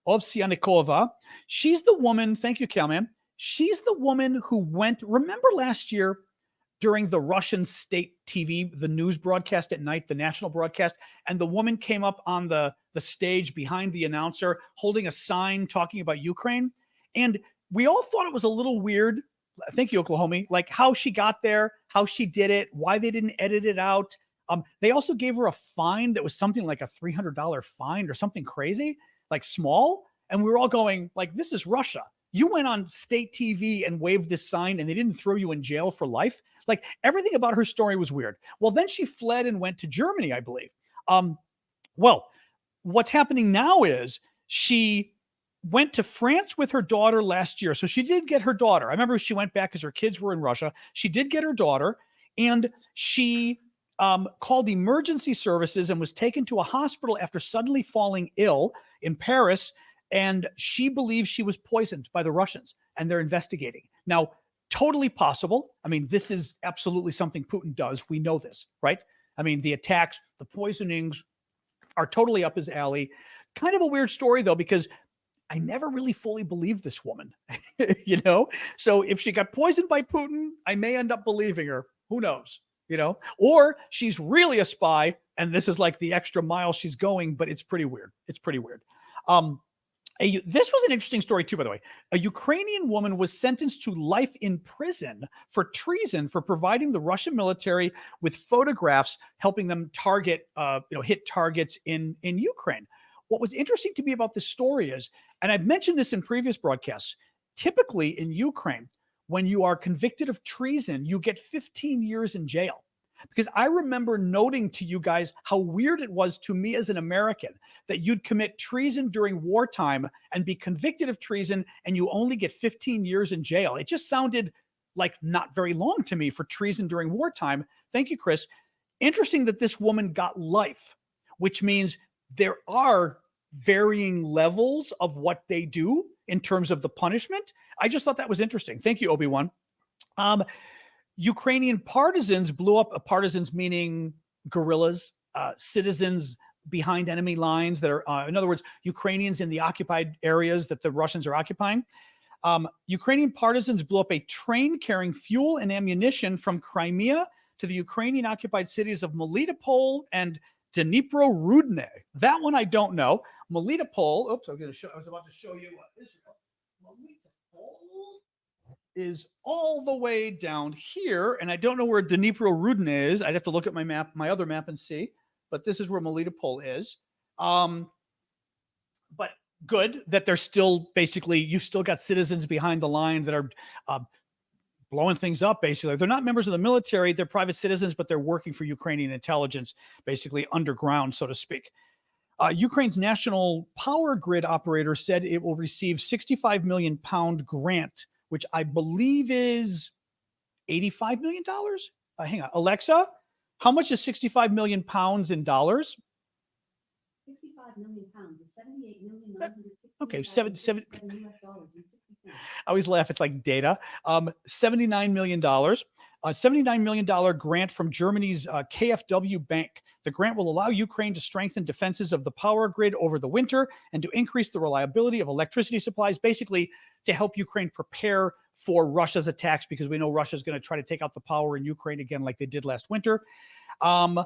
Ovsyannikova. She's the woman, thank you, Calman. She's the woman who remember last year, during the Russian state TV, the news broadcast at night, the national broadcast, and the woman came up on the stage behind the announcer holding a sign talking about Ukraine. And we all thought it was a little weird. Thank you, Oklahoma. Like how she got there, how she did it, why they didn't edit it out. They also gave her a fine that was something like a $300 fine or something crazy, like small. And we were all going like, this is Russia. You went on state TV and waved this sign and they didn't throw you in jail for life. Like everything about her story was weird. Well, then she fled and went to Germany, I believe. Well, what's happening now is she went to France with her daughter last year. So she did get her daughter. I remember she went back because her kids were in Russia. She did get her daughter, and she called emergency services and was taken to a hospital after suddenly falling ill in Paris. And she believes she was poisoned by the Russians, and they're investigating. Now, totally possible. I mean, this is absolutely something Putin does. We know this, right? I mean, the attacks, the poisonings are totally up his alley. Kind of a weird story, though, because I never really fully believed this woman, So if she got poisoned by Putin, I may end up believing her. Who knows, Or she's really a spy, and this is like the extra mile she's going, but it's pretty weird. It's pretty weird. This was an interesting story too, by the way. A Ukrainian woman was sentenced to life in prison for treason for providing the Russian military with photographs, helping them hit targets in Ukraine. What was interesting to me about this story is, and I've mentioned this in previous broadcasts, typically in Ukraine, when you are convicted of treason, you get 15 years in jail. Because I remember noting to you guys how weird it was to me as an American that you'd commit treason during wartime and be convicted of treason and you only get 15 years in jail. It just sounded like not very long to me for treason during wartime. Thank you, Chris. Interesting that this woman got life, which means there are varying levels of what they do in terms of the punishment. I just thought that was interesting. Thank you, Obi-Wan. Ukrainian partisans blew up, partisans meaning guerrillas, citizens behind enemy lines that are, in other words, Ukrainians in the occupied areas that the Russians are occupying. Ukrainian partisans blew up a train carrying fuel and ammunition from Crimea to the Ukrainian occupied cities of Melitopol and Dnipro-Rudne. That one I don't know. Melitopol, oops, I was about to show you what Israel. Melitopol is all the way down here, and I don't know where Dnipro-Rudne is. I'd have to look at my map, my other map, and see. But this is where Melitopol is. But good that they're still basically, you've still got citizens behind the line that are blowing things up, basically. They're not members of the military, they're private citizens, but they're working for Ukrainian intelligence, basically underground, so to speak. Ukraine's national power grid operator said it will receive £65 million grant, which I believe is $85 million. Hang on, Alexa, how much is 65 million pounds in dollars? 65 million pounds is 78 million. Okay, I always laugh. It's like data. $79 million. $79 million grant from Germany's KfW Bank. The grant will allow Ukraine to strengthen defenses of the power grid over the winter and to increase the reliability of electricity supplies, basically to help Ukraine prepare for Russia's attacks, because we know Russia's going to try to take out the power in Ukraine again like they did last winter. And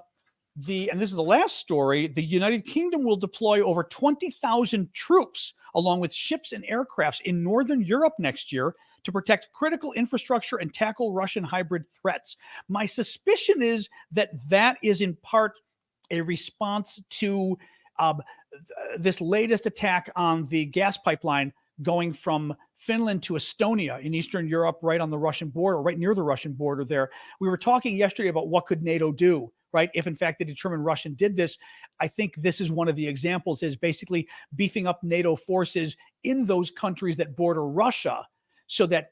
this is the last story, the United Kingdom will deploy over 20,000 troops along with ships and aircrafts in Northern Europe next year to protect critical infrastructure and tackle Russian hybrid threats. My suspicion is that that is in part a response to this latest attack on the gas pipeline going from Finland to Estonia in Eastern Europe, right on the Russian border, right near the Russian border there. We were talking yesterday about what could NATO do, right? If in fact they determine Russia did this. I think this is one of the examples, is basically beefing up NATO forces in those countries that border Russia so that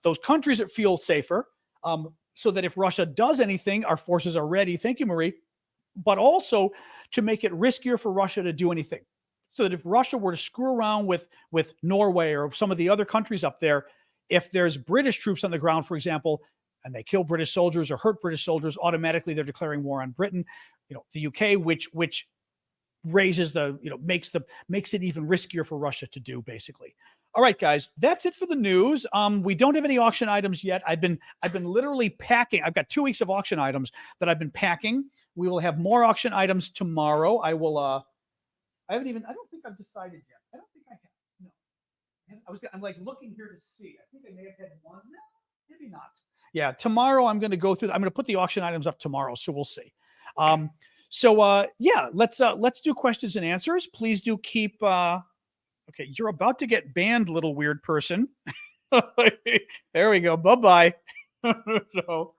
those countries feel safer, so that if Russia does anything, our forces are ready. Thank you, Marie. But also to make it riskier for Russia to do anything. So that if Russia were to screw around with Norway or some of the other countries up there, if there's British troops on the ground, for example, and they kill British soldiers or hurt British soldiers, automatically they're declaring war on Britain. You know, the UK, which raises the, makes it even riskier for Russia to do, basically. All right, guys, that's it for the news. We don't have any auction items yet. I've been literally packing. I've got 2 weeks of auction items that I've been packing. We will have more auction items tomorrow. I don't think I've decided yet. I don't think I have. No. I'm like looking here to see. I think I may have had one. No, maybe not. Yeah, tomorrow I'm going to go through. I'm going to put the auction items up tomorrow, so we'll see. Yeah, let's do questions and answers. Please do keep. Okay, you're about to get banned, little weird person. There we go. Bye-bye. So,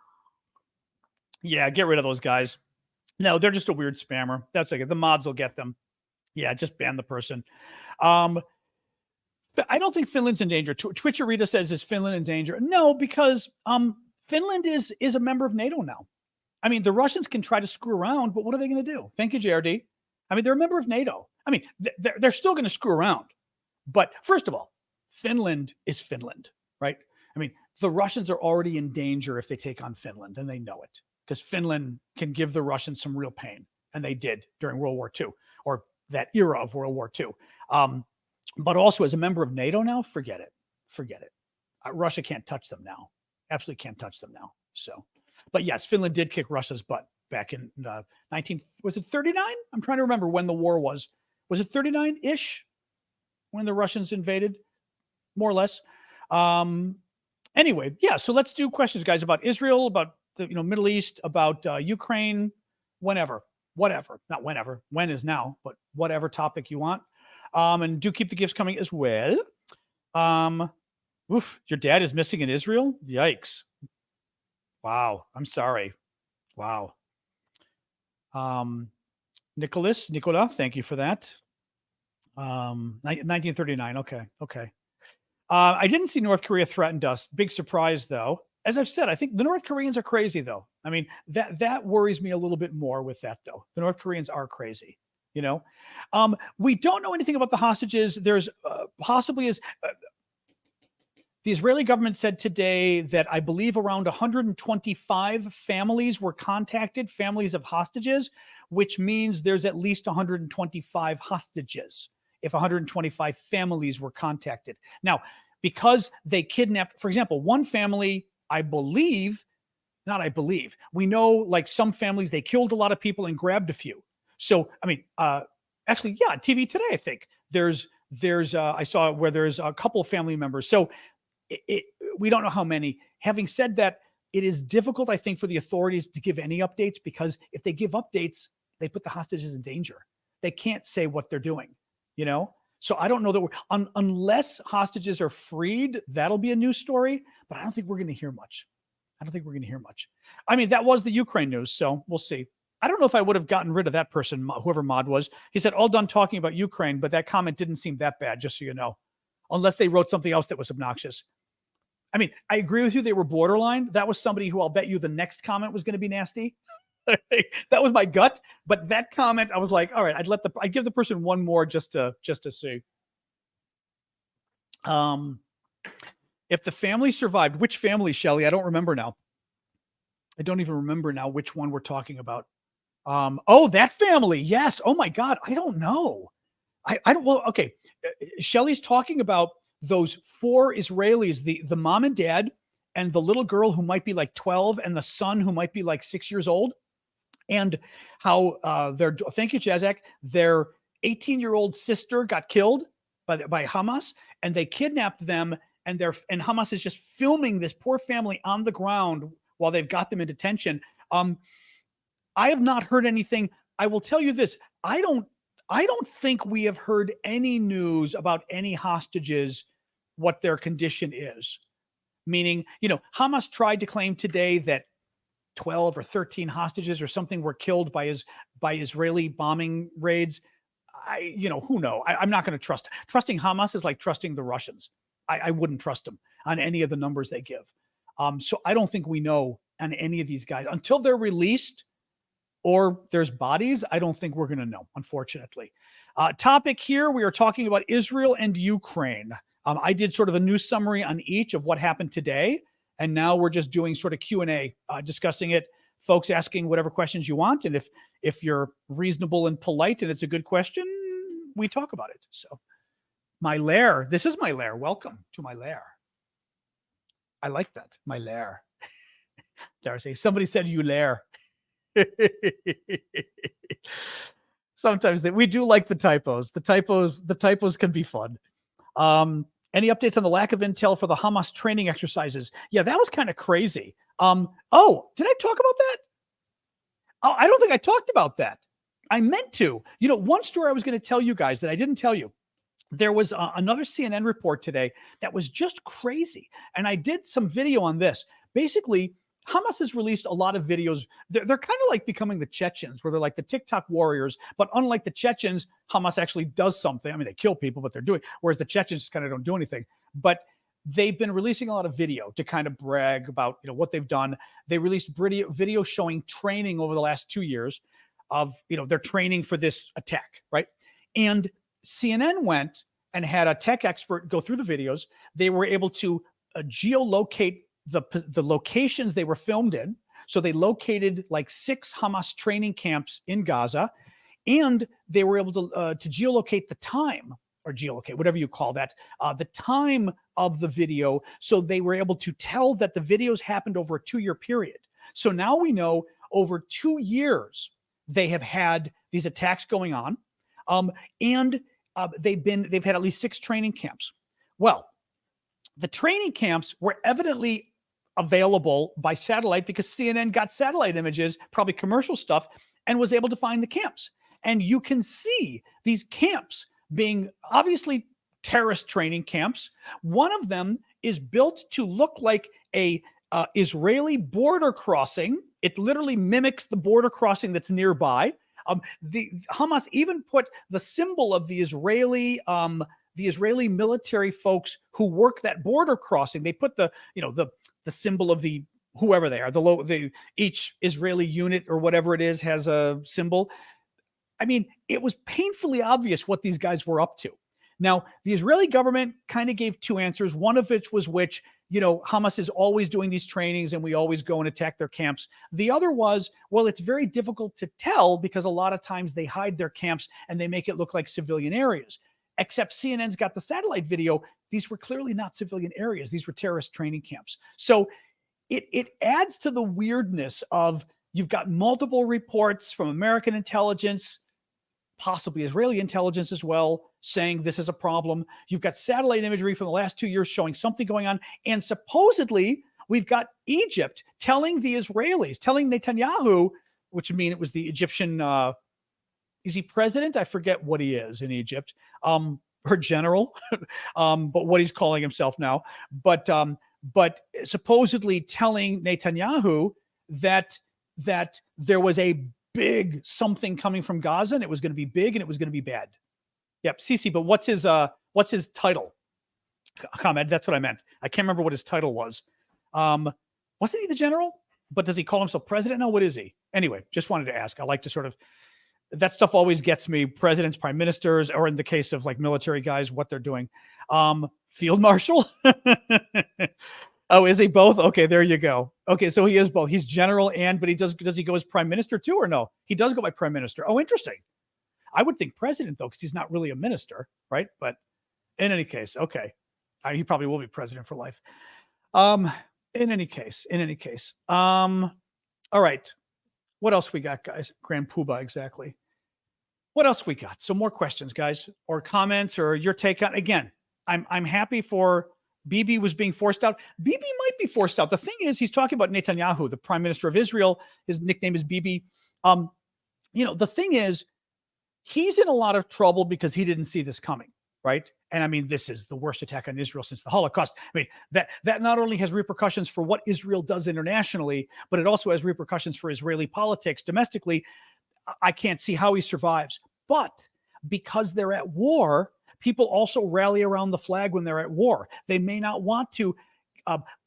yeah, get rid of those guys. No, they're just a weird spammer. That's okay. The mods will get them. Yeah, just ban the person. But I don't think Finland's in danger. Twitcherita says, is Finland in danger? No, because Finland is a member of NATO now. I mean, the Russians can try to screw around, but what are they going to do? Thank you, JRD. I mean, they're a member of NATO. I mean, they're still going to screw around. But first of all, Finland is Finland, right? I mean, the Russians are already in danger if they take on Finland, and they know it, because Finland can give the Russians some real pain, and they did during World War II, or that era of World War II. But also as a member of NATO now, forget it. Forget it. Russia can't touch them now. Absolutely can't touch them now. So, but yes, Finland did kick Russia's butt back in was it 39? I'm trying to remember when the war was. Was it 39-ish when the Russians invaded? More or less. Anyway, yeah, so let's do questions, guys, about Israel, about the Middle East, about Ukraine, whatever. Not whenever. When is now, but whatever topic you want. And do keep the gifts coming as well. Oof, your dad is missing in Israel? Yikes. Wow. I'm sorry. Wow. Nicola, thank you for that. 1939. Okay. Okay. I didn't see North Korea threatened us. Big surprise, though. As I've said, I think the North Koreans are crazy, though. I mean, that worries me a little bit more with that, though. The North Koreans are crazy. You know, we don't know anything about the hostages. There's possibly is the Israeli government said today that I believe around 125 families were contacted, families of hostages, which means there's at least 125 hostages if 125 families were contacted. Now, because they kidnapped, for example, one family, I believe, not I believe, we know like some families, they killed a lot of people and grabbed a few. So, I mean, actually, yeah, TV Today, I think there's I saw where there's a couple of family members. So we don't know how many. Having said that, it is difficult, I think, for the authorities to give any updates because if they give updates, they put the hostages in danger. They can't say what they're doing, you know? So I don't know that unless hostages are freed, that'll be a news story, but I don't think we're going to hear much. I don't think we're going to hear much. I mean, that was the Ukraine news, so we'll see. I don't know if I would have gotten rid of that person, whoever Mod was. He said, all done talking about Ukraine, but that comment didn't seem that bad, just so you know, unless they wrote something else that was obnoxious. I mean, I agree with you. They were borderline. That was somebody who I'll bet you the next comment was going to be nasty. That was my gut. But that comment, I was like, all right, I'd give the person one more just to see. If the family survived, which family, Shelly? I don't remember now. I don't even remember now which one we're talking about. Oh, that family. Yes. Oh my God. I don't know. I don't, well, okay. Shelly's talking about those 4 Israelis, the mom and dad and the little girl who might be like 12 and the son who might be like 6 years old. And how thank you, Jazak, their 18-year-old sister got killed by Hamas and they kidnapped them and Hamas is just filming this poor family on the ground while they've got them in detention. I have not heard anything. I will tell you this. I don't think we have heard any news about any hostages, what their condition is. Meaning, you know, Hamas tried to claim today that 12 or 13 hostages or something were killed by Israeli bombing raids. Who knows? I'm not going to trust. Trusting Hamas is like trusting the Russians. I wouldn't trust them on any of the numbers they give. So I don't think we know on any of these guys until they're released or there's bodies. I don't think we're going to know, unfortunately. Topic here, we are talking about Israel and Ukraine. I did sort of a news summary on each of what happened today. And now we're just doing sort of Q&A, discussing it, folks asking whatever questions you want. And if you're reasonable and polite and it's a good question, we talk about it. So my lair, this is my lair. Welcome to my lair. I like that. My lair. Darcy, somebody said you lair. Sometimes we do like the typos. The typos can be fun. Any updates on the lack of intel for the Hamas training exercises? Yeah, that was kind of crazy. Oh, did I talk about that? Oh, I don't think I talked about that. I meant to. You know, one story I was going to tell you guys that I didn't tell you. There was another CNN report today that was just crazy. And I did some video on this. Basically, Hamas has released a lot of videos. They're kind of like becoming the Chechens, where they're like the TikTok warriors. But unlike the Chechens, Hamas actually does something. I mean, they kill people, but they're doing, whereas the Chechens just kind of don't do anything. But they've been releasing a lot of video to kind of brag about, you know, what they've done. They released video showing training over the last 2 years of, you know, their training for this attack, right? And CNN went and had a tech expert go through the videos. They were able to geolocate the locations they were filmed in. So they located like 6 Hamas training camps in Gaza, and they were able to geolocate the time, or geolocate, whatever you call that, the time of the video. So they were able to tell that the videos happened over a 2-year period. So now we know over 2 years they have had these attacks going on, and they've had at least 6 training camps. Well, the training camps were evidently available by satellite because CNN got satellite images, probably commercial stuff, and was able to find the camps. And you can see these camps being obviously terrorist training camps. One of them is built to look like a Israeli border crossing. It literally mimics the border crossing that's nearby. The Hamas even put the symbol of the Israeli military folks who work that border crossing. They put the symbol of the whoever they are. Each Israeli unit or whatever it is has a symbol. I mean, it was painfully obvious what these guys were up to. Now, the Israeli government kind of gave two answers, one of which, Hamas is always doing these trainings and we always go and attack their camps. The other was, well, it's very difficult to tell because a lot of times they hide their camps and they make it look like civilian areas. Except CNN's got the satellite video. These were clearly not civilian areas. These were terrorist training camps. So it adds to the weirdness of you've got multiple reports from American intelligence, possibly Israeli intelligence as well, saying this is a problem. You've got satellite imagery from the last 2 years showing something going on. And supposedly we've got Egypt telling the Israelis, telling Netanyahu, which would mean it was the Egyptian, is he president? I forget what he is in Egypt, or general, but what he's calling himself now. But supposedly telling Netanyahu that there was a big something coming from Gaza and it was going to be big and it was going to be bad. Yep, Sisi, but what's his title? Ahmed, that's what I meant. I can't remember what his title was. Wasn't he the general? But does he call himself president now? What is he? Anyway, just wanted to ask. I like to sort of, that stuff always gets me. Presidents, prime ministers, or in the case of like military guys, what they're doing. Field marshal? Oh, is he both? Okay, there you go. Okay, so he is both. He's general but does he go as prime minister too or no? He does go by prime minister. Oh, interesting. I would think president though, because he's not really a minister, right? But in any case, okay. He probably will be president for life. In any case. All right. What else we got, guys? Grand Poobah, exactly. What else we got? So more questions, guys, or comments, or your take on. Again, I'm happy for Bibi was being forced out. Bibi might be forced out. The thing is, he's talking about Netanyahu, the prime minister of Israel. His nickname is Bibi. The thing is, he's in a lot of trouble because he didn't see this coming, right? And I mean, this is the worst attack on Israel since the Holocaust. I mean, that not only has repercussions for what Israel does internationally, but it also has repercussions for Israeli politics domestically. I can't see how he survives. But because they're at war, people also rally around the flag when they're at war. They may not want to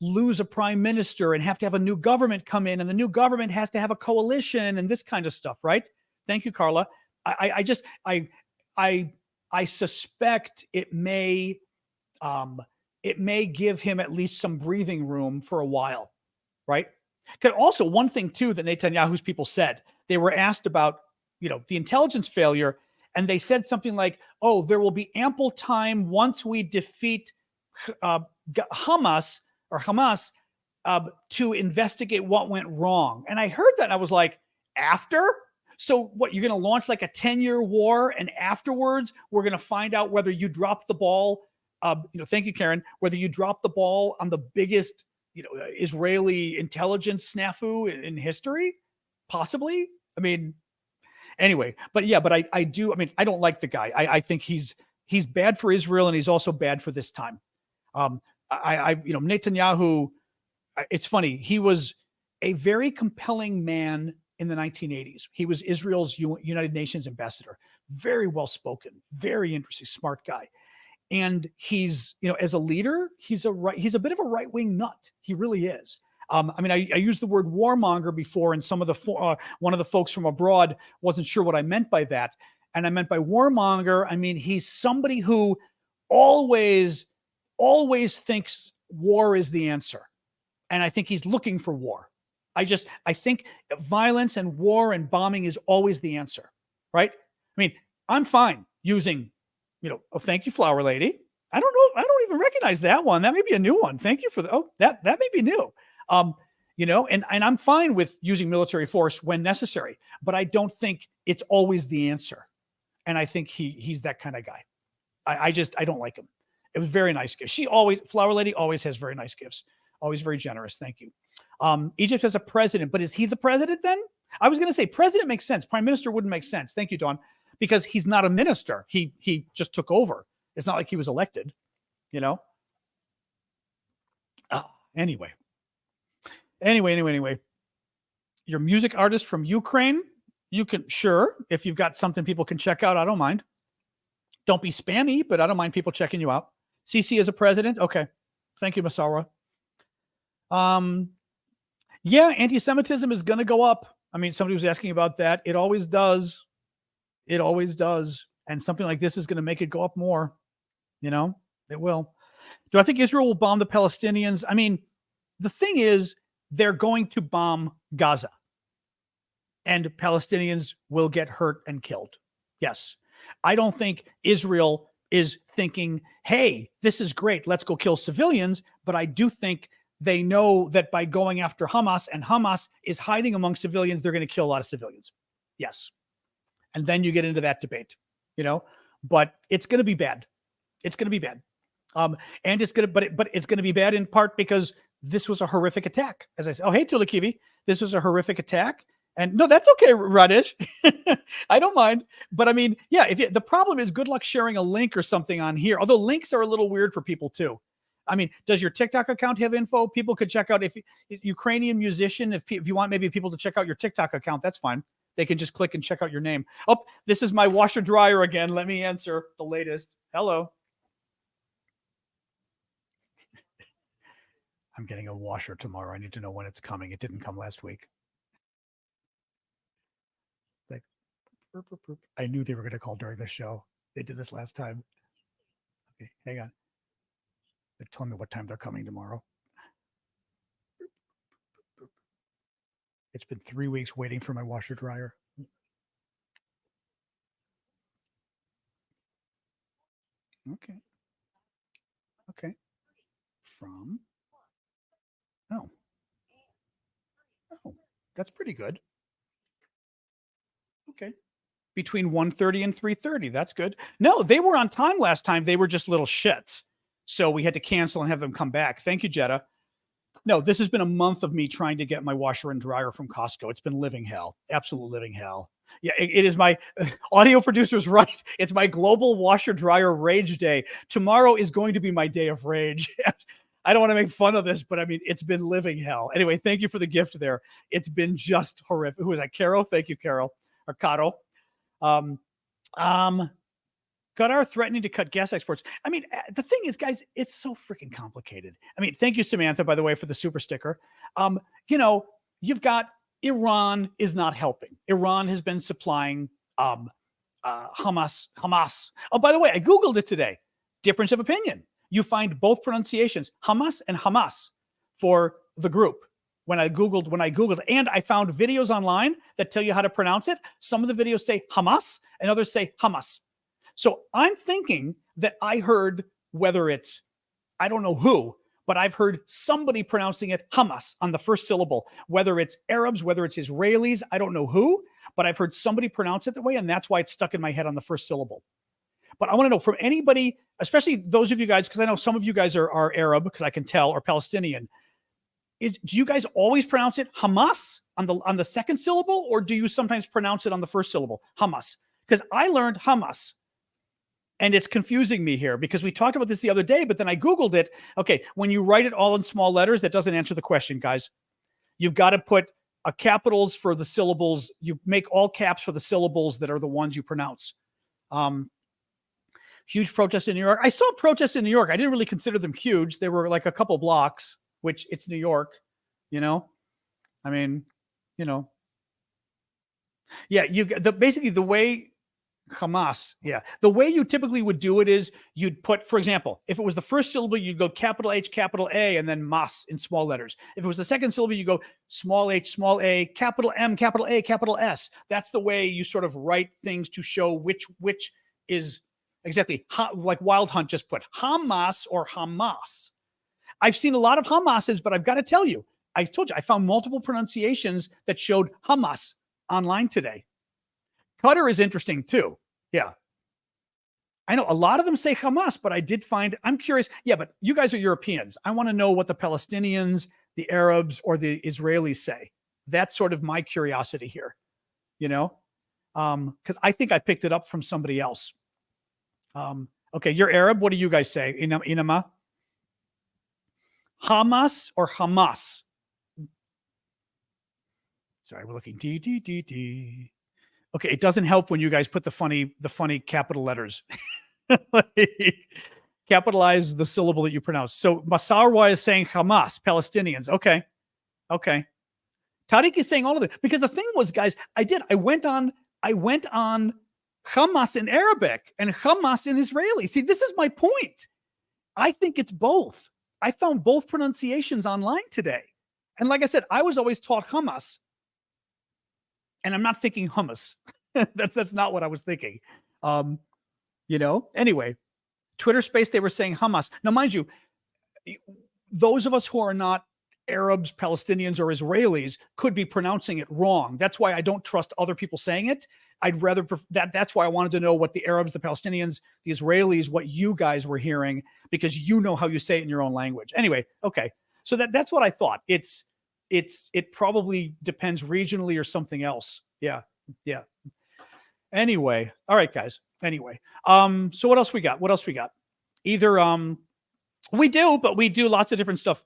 lose a prime minister and have to have a new government come in, and the new government has to have a coalition and this kind of stuff, right? Thank you, Carla. I suspect it may give him at least some breathing room for a while, right? Because also one thing too that Netanyahu's people said, they were asked about, the intelligence failure, and they said something like, "Oh, there will be ample time once we defeat Hamas to investigate what went wrong." And I heard that and I was like, after? So what, you're going to launch like a 10-year war and afterwards we're going to find out whether you dropped the ball. Thank you, Karen. Whether you dropped the ball on the biggest, Israeli intelligence snafu in history, possibly. I mean, anyway, but I don't like the guy. I think he's bad for Israel and he's also bad for this time. Netanyahu, it's funny. He was a very compelling man in the 1980s. He was Israel's United Nations ambassador, very well-spoken, very interesting, smart guy. And he's, as a leader, he's a bit of a right-wing nut. He really is. I used the word warmonger before, and some of one of the folks from abroad wasn't sure what I meant by that. And I meant by warmonger, he's somebody who always thinks war is the answer. And I think he's looking for war. I think violence and war and bombing is always the answer, right? I'm fine using, thank you, Flower Lady. I don't know. I don't even recognize that one. That may be a new one. Thank you for that may be new. And I'm fine with using military force when necessary, but I don't think it's always the answer. And I think he's that kind of guy. I don't like him. It was very nice gift. Flower Lady always has very nice gifts. Always very generous. Thank you. Egypt has a president, but is he the president then? I was going to say president makes sense. Prime minister wouldn't make sense. Thank you, Dawn, because he's not a minister. He just took over. It's not like he was elected, Anyway. Your music artist from Ukraine, you can, sure, if you've got something people can check out, I don't mind. Don't be spammy, but I don't mind people checking you out. CC as a president, okay. Thank you, Masawa. Yeah, anti-Semitism is going to go up. I mean, somebody was asking about that. It always does. It always does. And something like this is going to make it go up more. You know, it will. Do I think Israel will bomb the Palestinians? I mean, the thing is, they're going to bomb Gaza. And Palestinians will get hurt and killed. Yes. I don't think Israel is thinking, hey, this is great, let's go kill civilians. But I do think they know that by going after Hamas, and Hamas is hiding among civilians, they're going to kill a lot of civilians. Yes. And then you get into that debate, you know, but it's going to be bad. It's going to be bad. And it's going to, but it's going to be bad in part because this was a horrific attack. As I said, oh, hey, Tulakivi, this was a horrific attack. And no, that's okay, Radish. I don't mind. But I mean, yeah, the problem is good luck sharing a link or something on here. Although links are a little weird for people too. I mean, does your TikTok account have info? People could check out if Ukrainian musician, if you want maybe people to check out your TikTok account, that's fine. They can just click and check out your name. Oh, this is my washer dryer again. Let me answer the latest. Hello. I'm getting a washer tomorrow. I need to know when it's coming. It didn't come last week. Like, I knew they were going to call during the show. They did this last time. Okay, hang on. They're telling me what time they're coming tomorrow. It's been 3 weeks waiting for my washer dryer. Okay. Okay. From. Oh. Oh, that's pretty good. Okay. Between 1:30 and 3:30. That's good. No, they were on time last time. They were just little shits. So we had to cancel and have them come back. Thank you, Jetta. No, this has been a month of me trying to get my washer and dryer from Costco. It's been living hell. Absolute living hell. Yeah, it is my audio producer's right. It's my global washer dryer rage day. Tomorrow is going to be my day of rage. I don't want to make fun of this, but I mean, it's been living hell. Anyway, thank you for the gift there. It's been just horrific. Who is that? Carol? Thank you, Carol. Or Caro. Qatar threatening to cut gas exports. I mean, the thing is, guys, it's so freaking complicated. I mean, thank you, Samantha, by the way, for the super sticker. You know, you've got Iran is not helping. Iran has been supplying Hamas. Oh, by the way, I Googled it today. Difference of opinion. You find both pronunciations, Hamas and Hamas, for the group. When I Googled, and I found videos online that tell you how to pronounce it. Some of the videos say Hamas and others say Hamas. So I'm thinking that I heard, whether it's, I don't know who, but I've heard somebody pronouncing it Hamas on the first syllable, whether it's Arabs, whether it's Israelis, I don't know who, but I've heard somebody pronounce it that way. And that's why it's stuck in my head on the first syllable. But I want to know from anybody, especially those of you guys, because I know some of you guys are Arab, because I can tell, or Palestinian. Do you guys always pronounce it Hamas on the second syllable, or do you sometimes pronounce it on the first syllable, Hamas? Because I learned Hamas. And it's confusing me here because we talked about this the other day, but then I Googled it. Okay, when you write it all in small letters, that doesn't answer the question, guys. You've got to put capitals for the syllables. You make all caps for the syllables that are the ones you pronounce. Huge protests in New York. I saw protests in New York. I didn't really consider them huge. They were like a couple blocks, which it's New York, you know? I mean, you know. Yeah, basically the way Hamas, yeah. The way you typically would do it is you'd put, for example, if it was the first syllable, you'd go capital H, capital A, and then mas in small letters. If it was the second syllable, you go small h, small a, capital M, capital A, capital S. That's the way you sort of write things to show which is exactly, like Wild Hunt just put, Hamas or Hamas. I've seen a lot of Hamases, but I've got to tell you, I told you, I found multiple pronunciations that showed Hamas online today. Qatar is interesting too. Yeah. I know a lot of them say Hamas, but I did find, I'm curious. Yeah, but you guys are Europeans. I want to know what the Palestinians, the Arabs, or the Israelis say. That's sort of my curiosity here, you know, because I think I picked it up from somebody else. Okay, you're Arab. What do you guys say? Inama? Hamas or Hamas? Sorry, we're looking D. Okay, it doesn't help when you guys put the funny capital letters. Like, capitalize the syllable that you pronounce. So Masarwa is saying Hamas, Palestinians. Okay. Tariq is saying all of it because the thing was, guys, I went on Hamas in Arabic and Hamas in Israeli. See, this is my point. I think it's both. I found both pronunciations online today. And like I said, I was always taught Hamas. And I'm not thinking hummus. That's not what I was thinking. Anyway, Twitter space, they were saying Hamas. Now, mind you, those of us who are not Arabs, Palestinians, or Israelis could be pronouncing it wrong. That's why I don't trust other people saying it. I'd rather that's why I wanted to know what the Arabs, the Palestinians, the Israelis, what you guys were hearing, because you know how you say it in your own language. Anyway, okay. So that's what I thought. It probably depends regionally or something else. Yeah. Anyway, all right, guys. Anyway, so what else we got? Either we do lots of different stuff.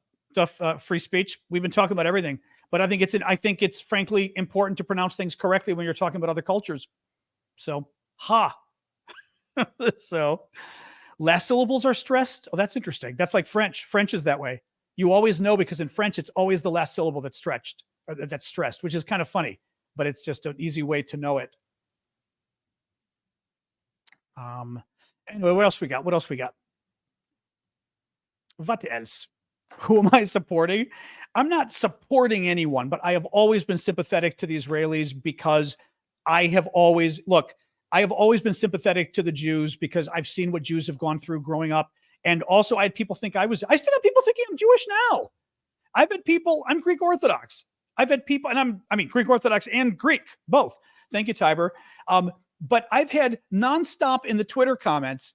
Free speech. We've been talking about everything, but I think it's frankly important to pronounce things correctly when you're talking about other cultures. So, so last syllables are stressed. Oh, that's interesting. That's like French. French is that way. You always know because in French, it's always the last syllable that's stretched or that's stressed, which is kind of funny, but it's just an easy way to know it. Anyway, what else we got? What else? Who am I supporting? I'm not supporting anyone, but I have always been sympathetic to the Israelis because I have always been sympathetic to the Jews because I've seen what Jews have gone through growing up. And also I had people think I still have people thinking I'm Jewish now. I'm Greek Orthodox. I've had people, and Greek Orthodox and Greek, both. Thank you, Tiber. But I've had nonstop in the Twitter comments,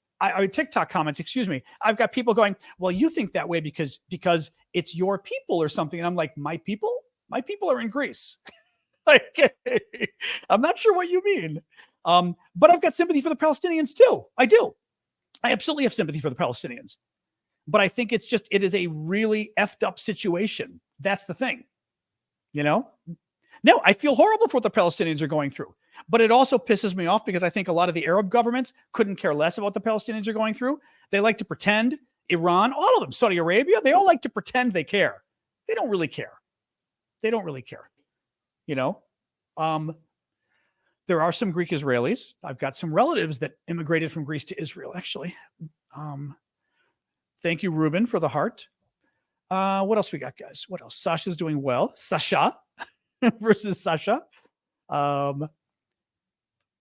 TikTok comments, excuse me. I've got people going, well, you think that way because it's your people or something. And I'm like, my people? My people are in Greece. Like, I'm not sure what you mean. But I've got sympathy for the Palestinians too. I do. I absolutely have sympathy for the Palestinians. But I think it is a really effed up situation. That's the thing. No, I feel horrible for what the Palestinians are going through. But it also pisses me off because I think a lot of the Arab governments couldn't care less about what the Palestinians are going through. They like to pretend. Iran, all of them, Saudi Arabia, they all like to pretend they care. They don't really care. There are some Greek Israelis. I've got some relatives that immigrated from Greece to Israel, actually. Thank you, Ruben, for the heart. What else we got, guys? What else? Sasha's doing well. Sasha versus Sasha.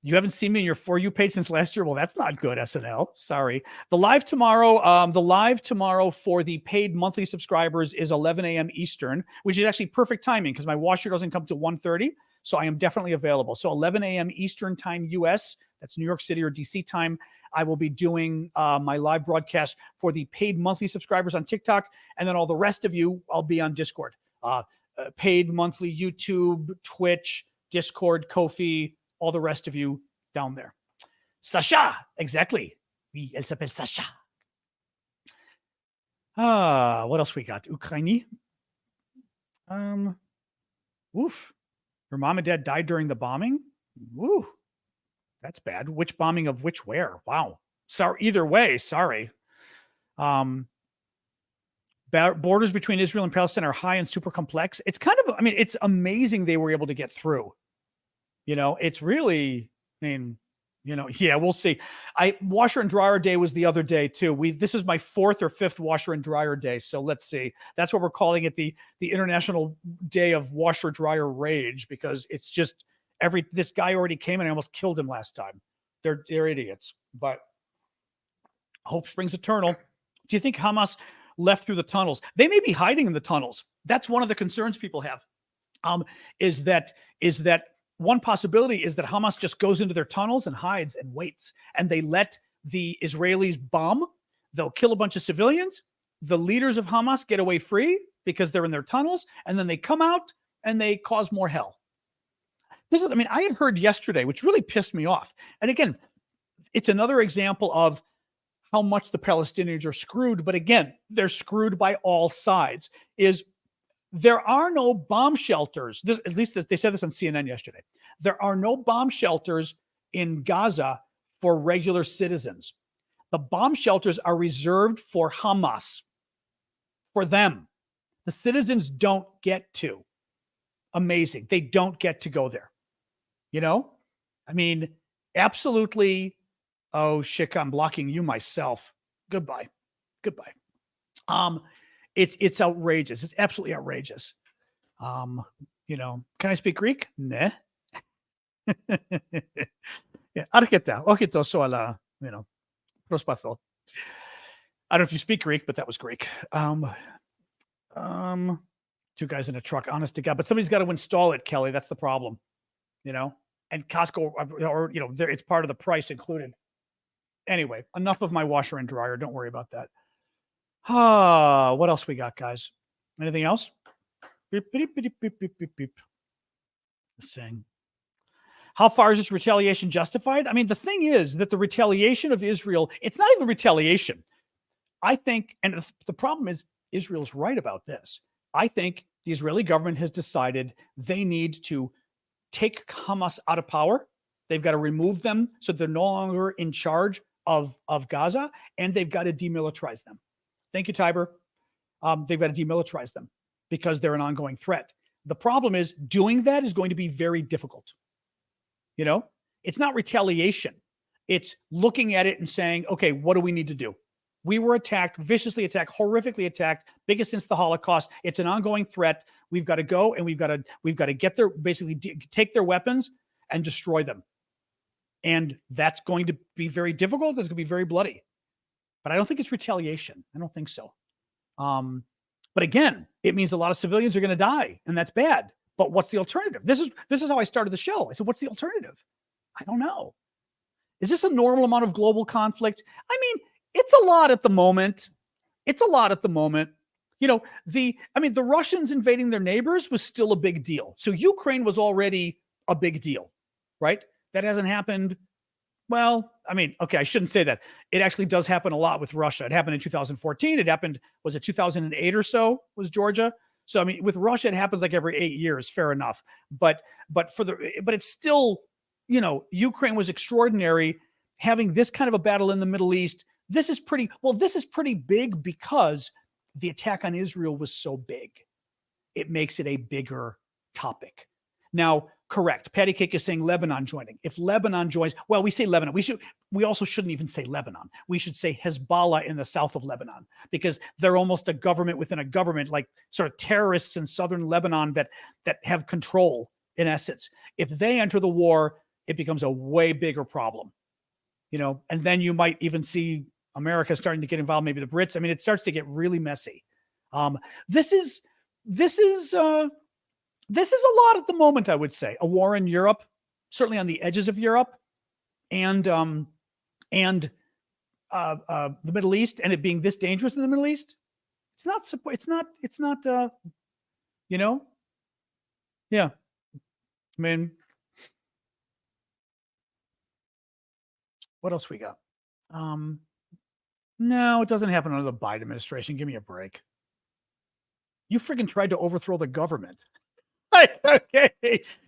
You haven't seen me in your For You page since last year. Well, that's not good, SNL. Sorry. The live tomorrow for the paid monthly subscribers is 11 a.m. Eastern, which is actually perfect timing because my washer doesn't come till 1:30. So I am definitely available. So 11 a.m. Eastern time, US, that's New York City or DC time. I will be doing my live broadcast for the paid monthly subscribers on TikTok. And then all the rest of you, I'll be on Discord. Paid monthly YouTube, Twitch, Discord, Ko-fi, all the rest of you down there. Sasha, exactly. Oui, elle s'appelle Sasha. What else we got? Ukraine. Oof. Her mom and dad died during the bombing. Woo. That's bad. Which bombing of which where? Wow. Sorry. Either way, sorry. Borders between Israel and Palestine are high and super complex. It's kind of, it's amazing they were able to get through. It's really, yeah, we'll see. Washer and dryer day was the other day too. This is my 4th or 5th washer and dryer day. So let's see. That's what we're calling it, the International Day of Washer Dryer Rage, because it's just this guy already came and I almost killed him last time. They're idiots, but hope springs eternal. Do you think Hamas left through the tunnels? They may be hiding in the tunnels. That's one of the concerns people have. Is that one possibility is that Hamas just goes into their tunnels and hides and waits, and they let the Israelis bomb. They'll kill a bunch of civilians. The leaders of Hamas get away free because they're in their tunnels, and then they come out and they cause more hell. I had heard yesterday, which really pissed me off. And again, it's another example of how much the Palestinians are screwed, but again, they're screwed by all sides, is there are no bomb shelters. At least they said this on CNN yesterday. There are no bomb shelters in Gaza for regular citizens. The bomb shelters are reserved for Hamas, for them. The citizens don't get to. Amazing. They don't get to go there. You know? I mean, absolutely. Oh, shit, I'm blocking you myself. Goodbye. Goodbye. It's outrageous. It's absolutely outrageous. You know, can I speak Greek? Ne. Yeah, archeta. Ojito sola, you know, prospathol. I don't know if you speak Greek, but that was Greek. Two guys in a truck, honest to God. But somebody's got to install it, Kelly. That's the problem, you know. And Costco, or you know, it's part of the price included. Anyway, enough of my washer and dryer. Don't worry about that. What else we got, guys? Anything else? Beep, beep, beep, beep, beep, beep, beep. Sing. How far is this retaliation justified? I mean, the thing is that the retaliation of Israel, it's not even retaliation. I think, and the problem is Israel's right about this. I think the Israeli government has decided they need to take Hamas out of power. They've got to remove them so they're no longer in charge of Gaza, and they've got to demilitarize them. Thank you, Tiber. They've got to demilitarize them because they're an ongoing threat. The problem is doing that is going to be very difficult. You know, it's not retaliation. It's looking at it and saying, okay, what do we need to do? We were attacked, viciously attacked, horrifically attacked, biggest since the Holocaust. It's an ongoing threat. We've got to go and we've got to get their, basically take their weapons and destroy them. And that's going to be very difficult. It's going to be very bloody. But I don't think it's retaliation. I don't think so. But again, it means a lot of civilians are going to die, and that's bad. But what's the alternative? This is how I started the show. I said, what's the alternative? I don't know. Is this a normal amount of global conflict? I mean, it's a lot at the moment. It's a lot at the moment. You know, the Russians invading their neighbors was still a big deal. So Ukraine was already a big deal, right? That hasn't happened. Well, I mean, okay, I shouldn't say that. It actually does happen a lot with Russia. It happened in 2014. It happened, was it 2008 or so, was Georgia? So, I mean, with Russia, it happens like every 8 years, fair enough. But it's still, you know, Ukraine was extraordinary. Having this kind of a battle in the Middle East, this is pretty big because the attack on Israel was so big. It makes it a bigger topic. Now, correct. Patty Cake is saying Lebanon joining. If Lebanon joins, well, we say Lebanon. We also shouldn't even say Lebanon. We should say Hezbollah in the south of Lebanon, because they're almost a government within a government, like sort of terrorists in southern Lebanon that have control in essence. If they enter the war, it becomes a way bigger problem, you know, and then you might even see America starting to get involved, maybe the Brits. I mean, it starts to get really messy. This is a lot at the moment, I would say. A war in Europe, certainly on the edges of Europe, and the Middle East, and it being this dangerous in the Middle East. It's not, you know, yeah. I mean, what else we got? No, it doesn't happen under the Biden administration. Give me a break. You freaking tried to overthrow the government. Okay,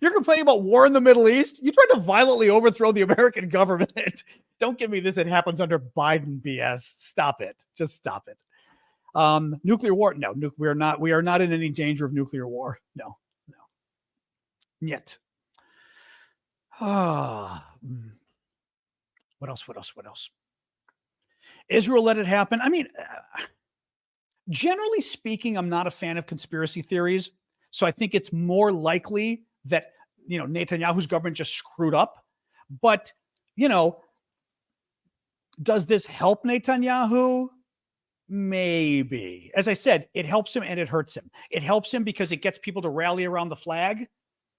you're complaining about war in the Middle East. You tried to violently overthrow the American government. Don't give me this. It happens under Biden BS. Stop it. Just stop it. Nuclear war? No, we are not. We are not in any danger of nuclear war. No. Yet. What else? Israel let it happen. I mean, generally speaking, I'm not a fan of conspiracy theories. So I think it's more likely that, you know, Netanyahu's government just screwed up. But, you know, does this help Netanyahu? Maybe. As I said, it helps him and it hurts him. It helps him because it gets people to rally around the flag,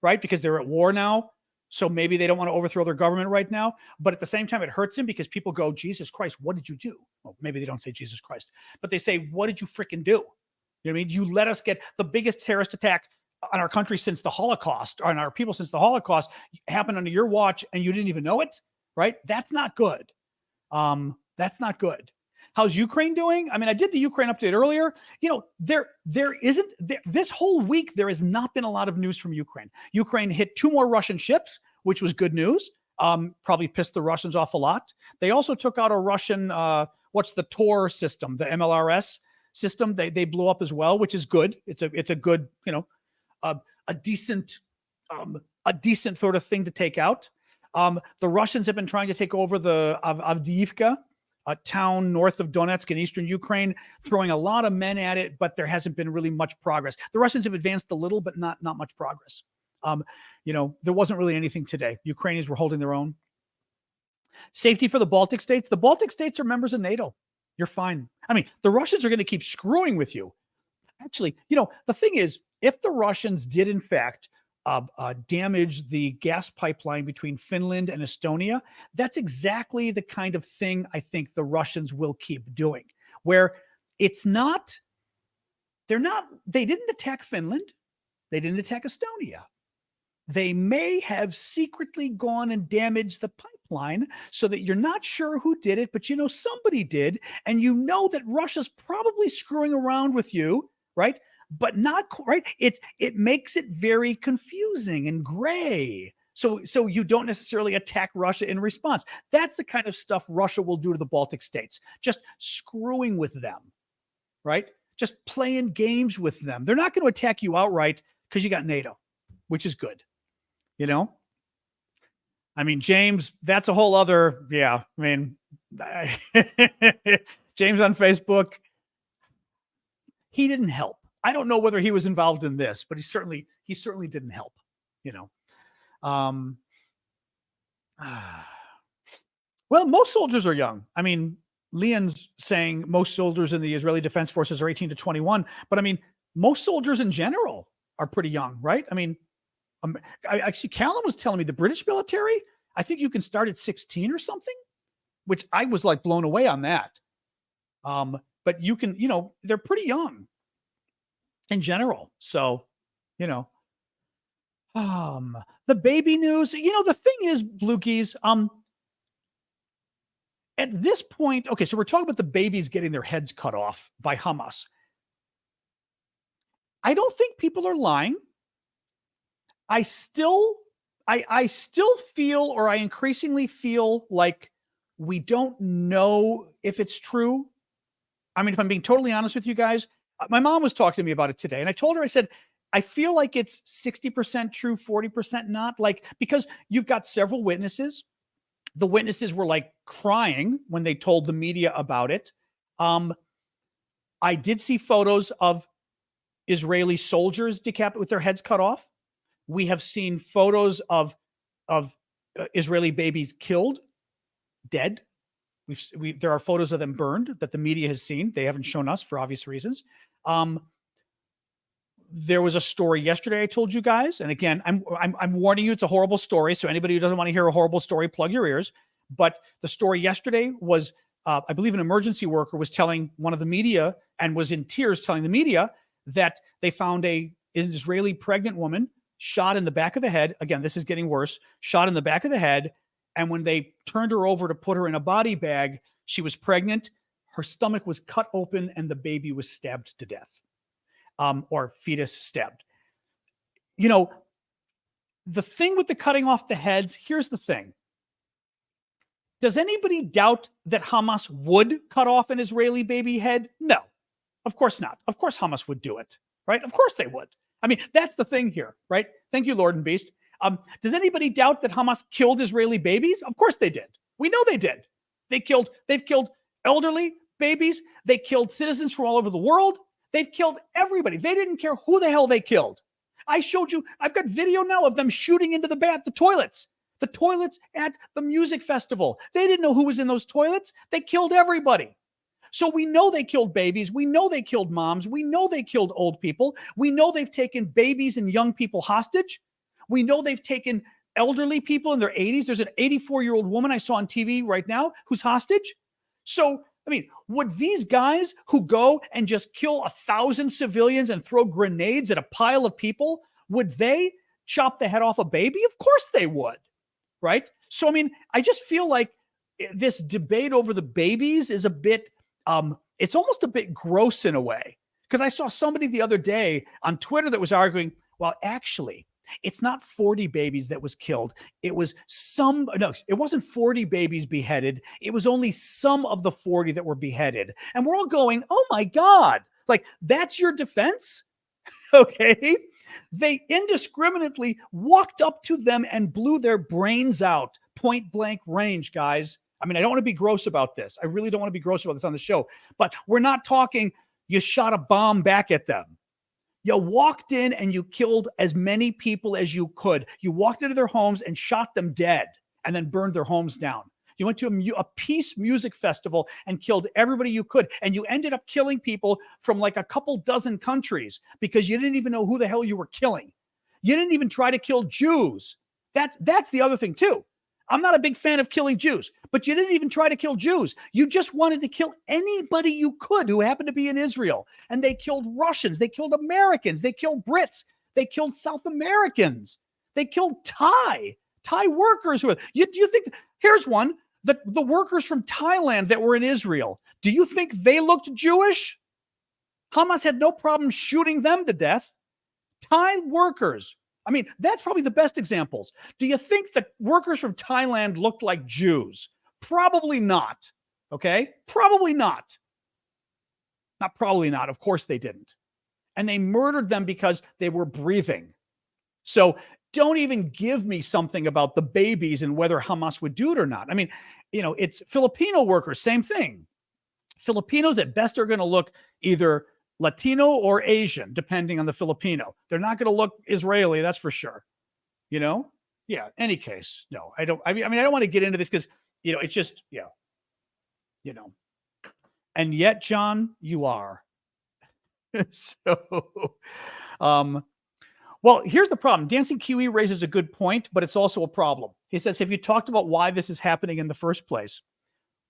right? Because they're at war now. So maybe they don't want to overthrow their government right now. But at the same time, it hurts him because people go, Jesus Christ, what did you do? Well, maybe they don't say Jesus Christ, but they say, what did you freaking do? You know what I mean? You let us get the biggest terrorist attack on our country since the Holocaust, or on our people since the Holocaust, happened under your watch and you didn't even know it, right? That's not good. That's not good. How's Ukraine doing? I mean, I did the Ukraine update earlier. There isn't this whole week. There has not been a lot of news from Ukraine. Ukraine hit 2 more Russian ships, which was good news. Probably pissed the Russians off a lot. They also took out a Russian, what's the Tor system, the MLRS system. They blew up as well, which is good. It's a good, a decent sort of thing to take out. The Russians have been trying to take over the Avdiivka, a town north of Donetsk in eastern Ukraine, throwing a lot of men at it, but there hasn't been really much progress. The Russians have advanced a little, but not much progress. There wasn't really anything today. Ukrainians were holding their own. Safety for the Baltic states. The Baltic states are members of NATO. You're fine. I mean, the Russians are going to keep screwing with you. Actually, the thing is, if the Russians did in fact damage the gas pipeline between Finland and Estonia, that's exactly the kind of thing I think the Russians will keep doing, where it's not, they didn't attack Finland. They didn't attack Estonia. They may have secretly gone and damaged the pipeline so that you're not sure who did it, but somebody did. And that Russia's probably screwing around with you, right? But not right. It makes it very confusing and gray. So you don't necessarily attack Russia in response. That's the kind of stuff Russia will do to the Baltic states, just screwing with them, right? Just playing games with them. They're not going to attack you outright because you got NATO, which is good. I mean, James, that's a whole other, yeah. I mean, James on Facebook, he didn't help. I don't know whether he was involved in this, but he certainly didn't help, Well, most soldiers are young. I mean, Leon's saying most soldiers in the Israeli Defense Forces are 18 to 21, but I mean, most soldiers in general are pretty young, right? I mean, actually, Callum was telling me the British military, I think you can start at 16 or something, which I was like blown away on that. But you can, they're pretty young in general. So, the baby news, the thing is, Blue Geese, at this point, okay, so we're talking about the babies getting their heads cut off by Hamas. I don't think people are lying. I still feel, or I increasingly feel like we don't know if it's true. I mean, if I'm being totally honest with you guys, my mom was talking to me about it today, and I told her, I said, I feel like it's 60% true, 40% not, because you've got several witnesses. The witnesses were like crying when they told the media about it. I did see photos of Israeli soldiers with their heads cut off. We have seen photos of Israeli babies killed, dead. There are photos of them burned that the media has seen. They haven't shown us for obvious reasons. There was a story yesterday I told you guys, and again, I'm warning you, it's a horrible story. So anybody who doesn't want to hear a horrible story, plug your ears. But the story yesterday was, I believe, an emergency worker was telling one of the media and was in tears telling the media that they found an Israeli pregnant woman shot in the back of the head. Again, this is getting worse. Shot in the back of the head. And when they turned her over to put her in a body bag, she was pregnant. Her stomach was cut open and the baby was stabbed to death, or fetus stabbed. The thing with the cutting off the heads, here's the thing. Does anybody doubt that Hamas would cut off an Israeli baby head? No, of course not. Of course Hamas would do it, right? Of course they would. I mean, that's the thing here, right? Thank you, Lord and Beast. Does anybody doubt that Hamas killed Israeli babies? Of course they did. We know they did. They've killed elderly babies. They killed citizens from all over the world. They've killed everybody. They didn't care who the hell they killed. I showed you, I've got video now of them shooting into the toilets at the music festival. They didn't know who was in those toilets. They killed everybody. So we know they killed babies. We know they killed moms. We know they killed old people. We know they've taken babies and young people hostage. We know they've taken elderly people in their 80s. There's an 84-year-old woman I saw on TV right now who's hostage. So, I mean, would these guys who go and just kill 1,000 civilians and throw grenades at a pile of people, would they chop the head off a baby? Of course they would, right? So, I mean, I just feel like this debate over the babies is a bit, it's almost a bit gross in a way. Because I saw somebody the other day on Twitter that was arguing, well, actually, it's not 40 babies that was killed. It was it wasn't 40 babies beheaded. It was only some of the 40 that were beheaded. And we're all going, oh my God, like that's your defense? Okay. They indiscriminately walked up to them and blew their brains out, point blank range, guys. I mean, I don't want to be gross about this. I really don't want to be gross about this on the show, but we're not talking you shot a bomb back at them. You walked in and you killed as many people as you could. You walked into their homes and shot them dead and then burned their homes down. You went to a peace music festival and killed everybody you could. And you ended up killing people from like a couple dozen countries because you didn't even know who the hell you were killing. You didn't even try to kill Jews. That's the other thing too. I'm not a big fan of killing Jews, but you didn't even try to kill Jews. You just wanted to kill anybody you could who happened to be in Israel. And they killed Russians. They killed Americans. They killed Brits. They killed South Americans. They killed Thai workers. Do you think, here's one, the workers from Thailand that were in Israel. Do you think they looked Jewish? Hamas had no problem shooting them to death. Thai workers. I mean, that's probably the best examples. Do you think that workers from Thailand looked like Jews? Probably not. Okay? Probably not. Not probably not. Of course they didn't. And they murdered them because they were breathing. So don't even give me something about the babies and whether Hamas would do it or not. I mean, it's Filipino workers, same thing. Filipinos at best are going to look either Latino or Asian, depending on the Filipino. They're not going to look Israeli, that's for sure. Yeah, any case, no, I don't. I mean, I don't want to get into this because, it's just, and yet, John, you are. So, well, here's the problem. Dancing QE raises a good point, but it's also a problem. He says, have you talked about why this is happening in the first place?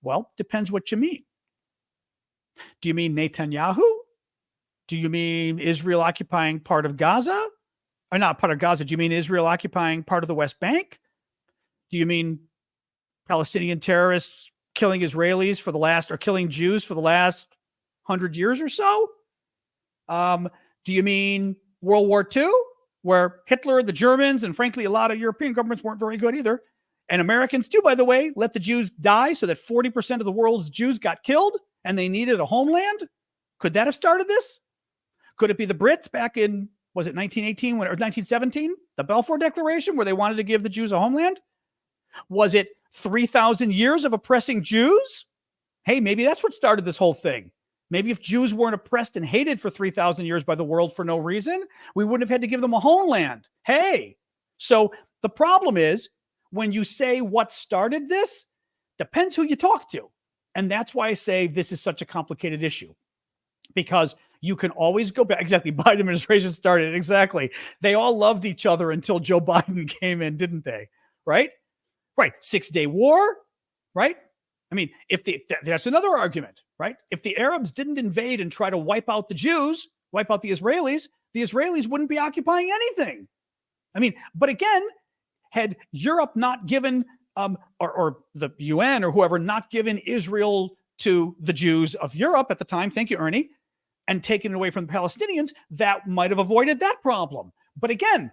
Well, depends what you mean. Do you mean Netanyahu? Do you mean Israel occupying part of Gaza? Or not part of Gaza. Do you mean Israel occupying part of the West Bank? Do you mean Palestinian terrorists killing Israelis killing Jews for the last 100 years or so? Do you mean World War II, where Hitler, the Germans, and frankly, a lot of European governments weren't very good either. And Americans too, by the way, let the Jews die so that 40% of the world's Jews got killed and they needed a homeland? Could that have started this? Could it be the Brits back in, was it 1918 or 1917? The Balfour Declaration where they wanted to give the Jews a homeland? Was it 3,000 years of oppressing Jews? Hey, maybe that's what started this whole thing. Maybe if Jews weren't oppressed and hated for 3,000 years by the world for no reason, we wouldn't have had to give them a homeland. Hey, so the problem is when you say what started this, depends who you talk to. And that's why I say this is such a complicated issue. Because you can always go back. Exactly. Biden administration started. Exactly. They all loved each other until Joe Biden came in, didn't they? Right? Right. 6-day war. Right? I mean, that's another argument, right? If the Arabs didn't invade and try to wipe out the Jews, wipe out the Israelis wouldn't be occupying anything. I mean, but again, had Europe not given, or the UN or whoever not given Israel to the Jews of Europe at the time, thank you, Ernie, and taken it away from the Palestinians, that might have avoided that problem. But again,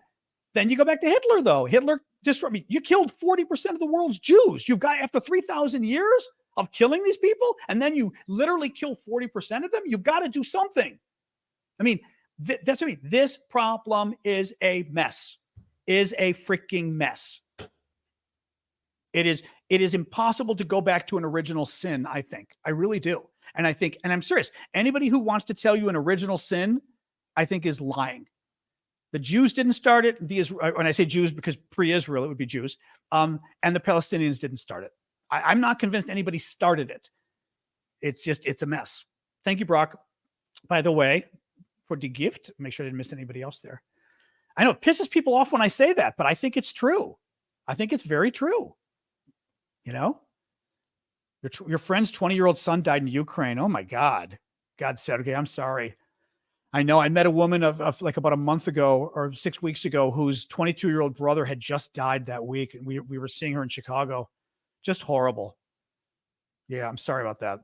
then you go back to Hitler, though. Hitler destroyed, you killed 40% of the world's Jews. You've got, after 3,000 years of killing these people, and then you literally kill 40% of them, you've got to do something. I mean, that's what I mean. This problem is a mess, is a freaking mess. It is impossible to go back to an original sin, I think. I really do. And I think, and I'm serious, anybody who wants to tell you an original sin, I think is lying. The Jews didn't start it. When I say Jews, because pre-Israel, it would be Jews. And the Palestinians didn't start it. I'm not convinced anybody started it. It's a mess. Thank you, Brock. By the way, for the gift, make sure I didn't miss anybody else there. I know it pisses people off when I say that, but I think it's true. I think it's very true. Your friend's 20-year-old son died in Ukraine. Oh my God. God said, okay, I'm sorry. I know I met a woman of like about a month ago or 6 weeks ago, whose 22-year-old brother had just died that week. And we were seeing her in Chicago. Just horrible. Yeah, I'm sorry about that.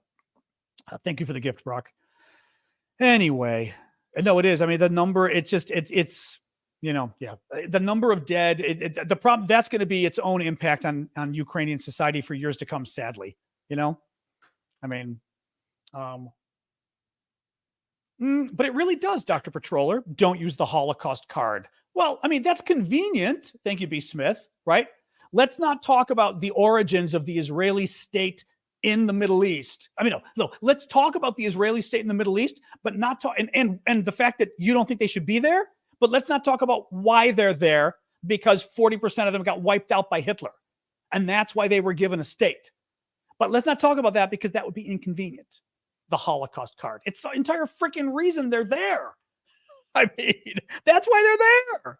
Thank you for the gift, Brock. Anyway, no, it is. I mean, the number, it's, yeah, the number of dead, the problem, that's going to be its own impact on Ukrainian society for years to come, sadly, I mean, um, but it really does, Dr. Patroller. Don't use the Holocaust card. Well, I mean, that's convenient. Thank you, B. Smith, right? Let's not talk about the origins of the Israeli state in the Middle East. I mean, no, let's talk about the Israeli state in the Middle East, but not talk and the fact that you don't think they should be there, but let's not talk about why they're there, because 40% of them got wiped out by Hitler. And that's why they were given a state. But let's not talk about that because that would be inconvenient. The Holocaust card. It's the entire freaking reason they're there. I mean, that's why they're there.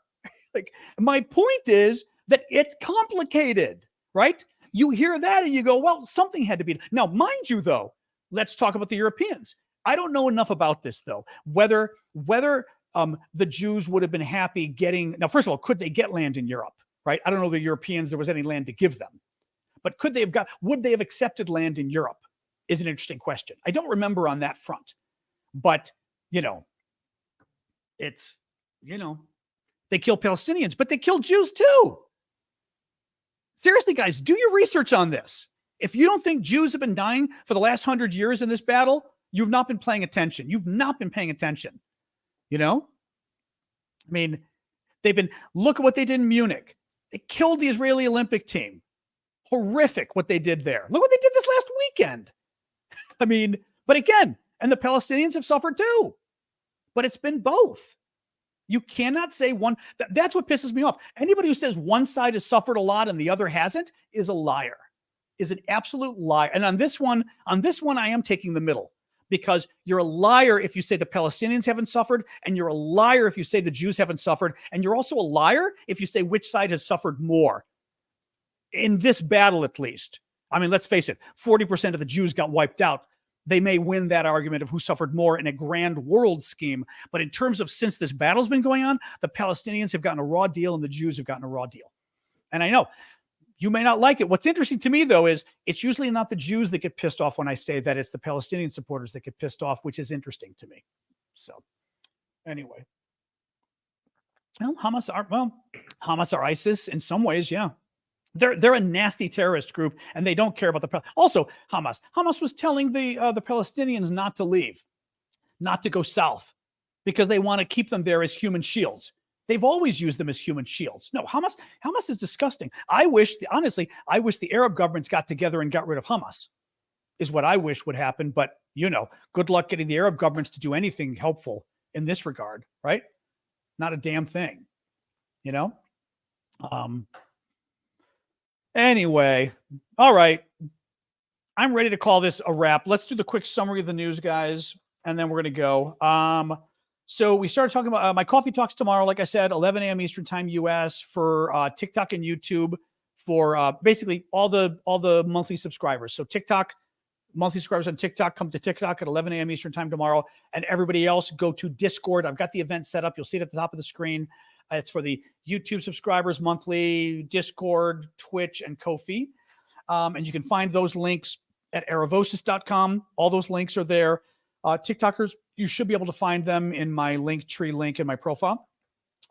Like, my point is that it's complicated, right? You hear that and you go, well, something had to be. Now, mind you, though, let's talk about the Europeans. I don't know enough about this, though, whether the Jews would have been happy getting. Now, first of all, could they get land in Europe, right? I don't know the Europeans, there was any land to give them. But would they have accepted land in Europe? Is an interesting question. I don't remember on that front, but it's, they kill Palestinians, but they kill Jews too. Seriously, guys, do your research on this. If you don't think Jews have been dying for the last 100 years in this battle, you've not been paying attention. You've not been paying attention. I mean, look at what they did in Munich. They killed the Israeli Olympic team. Horrific what they did there. Look what they did this last weekend. I mean, but again, and the Palestinians have suffered too, but it's been both. You cannot say one. That's what pisses me off. Anybody who says one side has suffered a lot and the other hasn't is a liar, is an absolute liar. And on this one, I am taking the middle, because you're a liar if you say the Palestinians haven't suffered, and you're a liar if you say the Jews haven't suffered, and you're also a liar if you say which side has suffered more in this battle, at least. I mean, let's face it, 40% of the Jews got wiped out. They may win that argument of who suffered more in a grand world scheme. But in terms of since this battle's been going on, the Palestinians have gotten a raw deal and the Jews have gotten a raw deal. And I know you may not like it. What's interesting to me, though, is it's usually not the Jews that get pissed off when I say that. It's the Palestinian supporters that get pissed off, which is interesting to me. So anyway, well, Hamas are ISIS in some ways, yeah. They're a nasty terrorist group, and they don't care about also Hamas. Hamas was telling the Palestinians not to leave, not to go south, because they want to keep them there as human shields. They've always used them as human shields. No, Hamas is disgusting. Honestly, I wish the Arab governments got together and got rid of Hamas, is what I wish would happen. But good luck getting the Arab governments to do anything helpful in this regard, right? Not a damn thing, Anyway, all right. I'm ready to call this a wrap. Let's do the quick summary of the news, guys, and then we're going to go. So we started talking about my coffee talks tomorrow, like I said, 11 a.m. Eastern time US for TikTok and YouTube for basically all the monthly subscribers. So TikTok, monthly subscribers on TikTok, come to TikTok at 11 a.m. Eastern time tomorrow, and everybody else go to Discord. I've got the event set up. You'll see it at the top of the screen. It's for the YouTube subscribers monthly, Discord, Twitch, and Ko-fi. And you can find those links at aravosis.com. All those links are there. TikTokers, you should be able to find them in my Linktree link in my profile.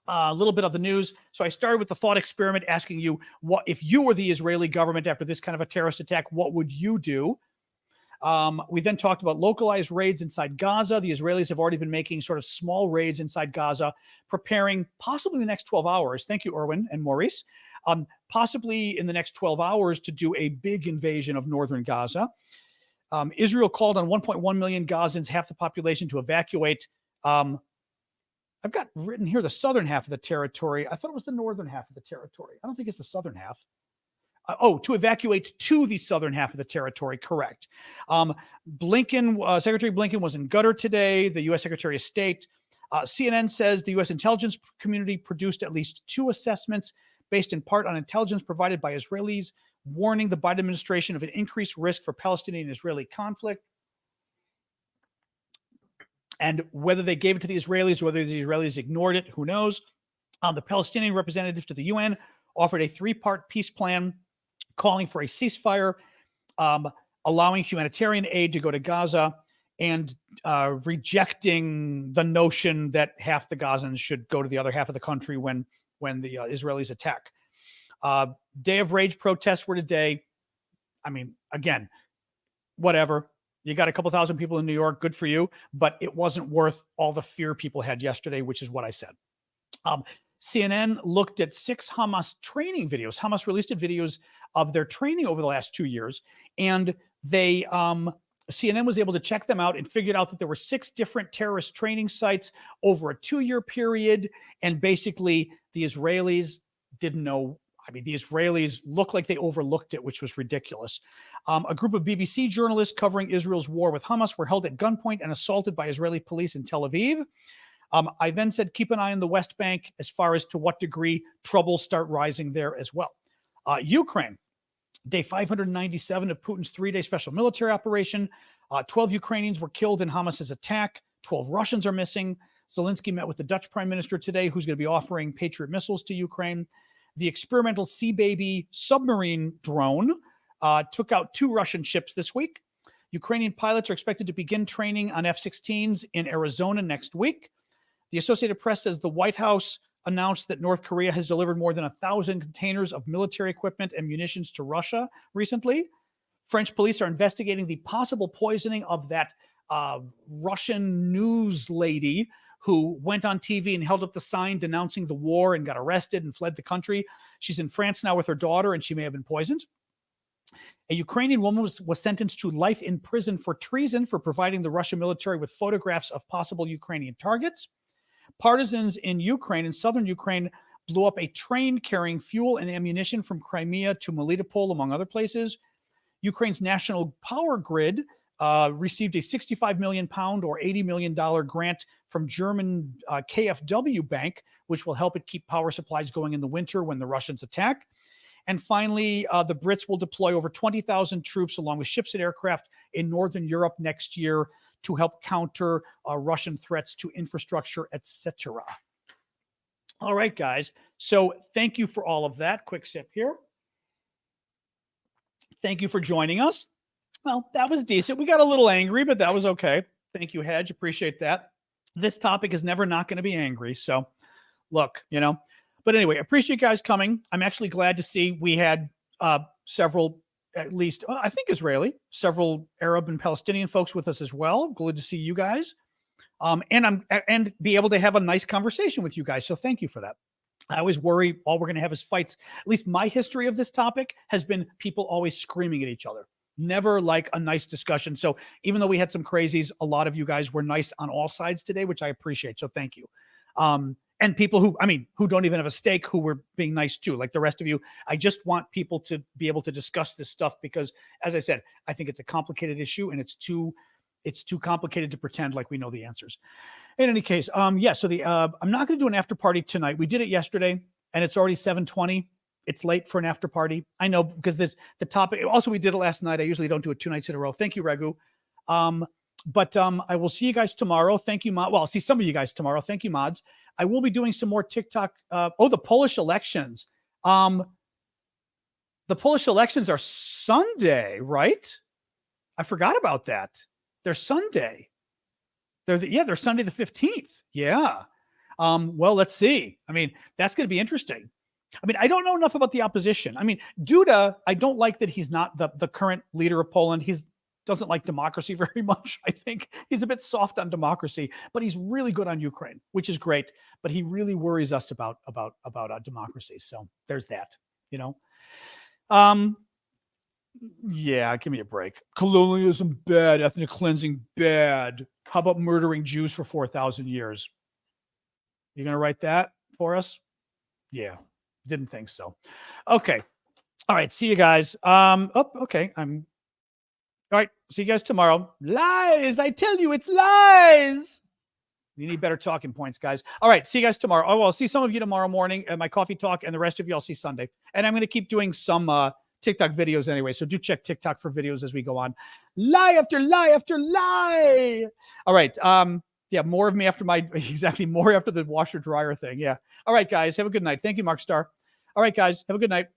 A little bit of the news. So I started with the thought experiment asking you, what if you were the Israeli government after this kind of a terrorist attack, what would you do? We then talked about localized raids inside Gaza. The Israelis have already been making sort of small raids inside Gaza, preparing possibly the next 12 hours. Thank you, Erwin and Maurice. Possibly in the next 12 hours to do a big invasion of northern Gaza. Israel called on 1.1 million Gazans, half the population, to evacuate. I've got written here the southern half of the territory. I thought it was the northern half of the territory. I don't think it's the southern half. To evacuate to the southern half of the territory, correct. Secretary Blinken was in Qatar today, the U.S. Secretary of State. CNN says the U.S. intelligence community produced at least 2 assessments based in part on intelligence provided by Israelis, warning the Biden administration of an increased risk for Palestinian-Israeli conflict. And whether they gave it to the Israelis or whether the Israelis ignored it, who knows? The Palestinian representative to the UN offered a 3-part peace plan calling for a ceasefire. allowing humanitarian aid to go to Gaza, and rejecting the notion that half the Gazans should go to the other half of the country when the Israelis attack. Day of Rage protests were today. I mean, again, whatever. You got a couple thousand people in New York, good for you, but it wasn't worth all the fear people had yesterday, which is what I said. CNN looked at 6 Hamas training videos. Hamas released videos of their training over the last 2 years, and they CNN was able to check them out and figured out that there were 6 different terrorist training sites over a 2-year period, and basically the Israelis didn't know. I mean, the Israelis looked like they overlooked it, which was ridiculous. A group of BBC journalists covering Israel's war with Hamas were held at gunpoint and assaulted by Israeli police in Tel Aviv. I then said, keep an eye on the West Bank as far as to what degree troubles start rising there as well. Ukraine, day 597 of Putin's 3-day special military operation. 12 Ukrainians were killed in Hamas's attack. 12 Russians are missing. Zelensky met with the Dutch prime minister today, who's going to be offering Patriot missiles to Ukraine. The experimental Sea Baby submarine drone took out 2 Russian ships this week. Ukrainian pilots are expected to begin training on F-16s in Arizona next week. The Associated Press says the White House announced that North Korea has delivered more than 1,000 containers of military equipment and munitions to Russia recently. French police are investigating the possible poisoning of that Russian news lady who went on TV and held up the sign denouncing the war and got arrested and fled the country. She's in France now with her daughter, and she may have been poisoned. A Ukrainian woman was sentenced to life in prison for treason for providing the Russian military with photographs of possible Ukrainian targets. Partisans in Ukraine, in southern Ukraine, blew up a train carrying fuel and ammunition from Crimea to Melitopol, among other places. Ukraine's national power grid received a £65 million or $80 million grant from German KfW Bank, which will help it keep power supplies going in the winter when the Russians attack. And finally, the Brits will deploy over 20,000 troops along with ships and aircraft in Northern Europe next year to help counter Russian threats to infrastructure, etc. All right, guys. So thank you for all of that. Quick sip here. Thank you for joining us. Well, that was decent. We got a little angry, but that was okay. Thank you, Hedge. Appreciate that. This topic is never not going to be angry. So look, you know, but anyway, appreciate you guys coming. I'm actually glad to see we had several, at least, I think Israeli, several Arab and Palestinian folks with us as well. Glad to see you guys. And be able to have a nice conversation with you guys. So thank you for that. I always worry all we're going to have is fights. At least my history of this topic has been people always screaming at each other. Never like a nice discussion. So even though we had some crazies, a lot of you guys were nice on all sides today, which I appreciate. So thank you. And people who don't even have a stake, who were being nice too, like the rest of you. I just want people to be able to discuss this stuff because, as I said, I think it's a complicated issue and it's too complicated to pretend like we know the answers. In any case, so I'm not going to do an after party tonight. We did it yesterday and it's already 7:20. It's late for an after party. I know because the topic. Also, we did it last night. I usually don't do it 2 nights in a row. Thank you, Raghu. But I will see you guys tomorrow. Thank you, Mod. Well, I'll see some of you guys tomorrow. Thank you, mods. I will be doing some more TikTok. The Polish elections. The Polish elections are Sunday, right? I forgot about that. They're Sunday. They're Sunday the 15th. Yeah. Well, let's see. I mean, that's going to be interesting. I mean, I don't know enough about the opposition. I mean, Duda, I don't like that he's not the current leader of Poland. He doesn't like democracy very much. I think he's a bit soft on democracy, but he's really good on Ukraine, which is great. But he really worries us about democracy. So there's that, you know. Yeah, give me a break. Colonialism, bad. Ethnic cleansing, bad. How about murdering Jews for 4,000 years? You going to write that for us? Yeah, didn't think so. Okay. All right. See you guys. Okay. All right. See you guys tomorrow. Lies. I tell you, it's lies. You need better talking points, guys. All right. See you guys tomorrow. Oh, well, I'll see some of you tomorrow morning at my coffee talk, and the rest of you I'll see Sunday. And I'm going to keep doing some TikTok videos anyway. So do check TikTok for videos as we go on. Lie after lie after lie. All right. Yeah, more of me after more after the washer dryer thing. Yeah. All right, guys. Have a good night. Thank you, Mark Starr. All right, guys. Have a good night.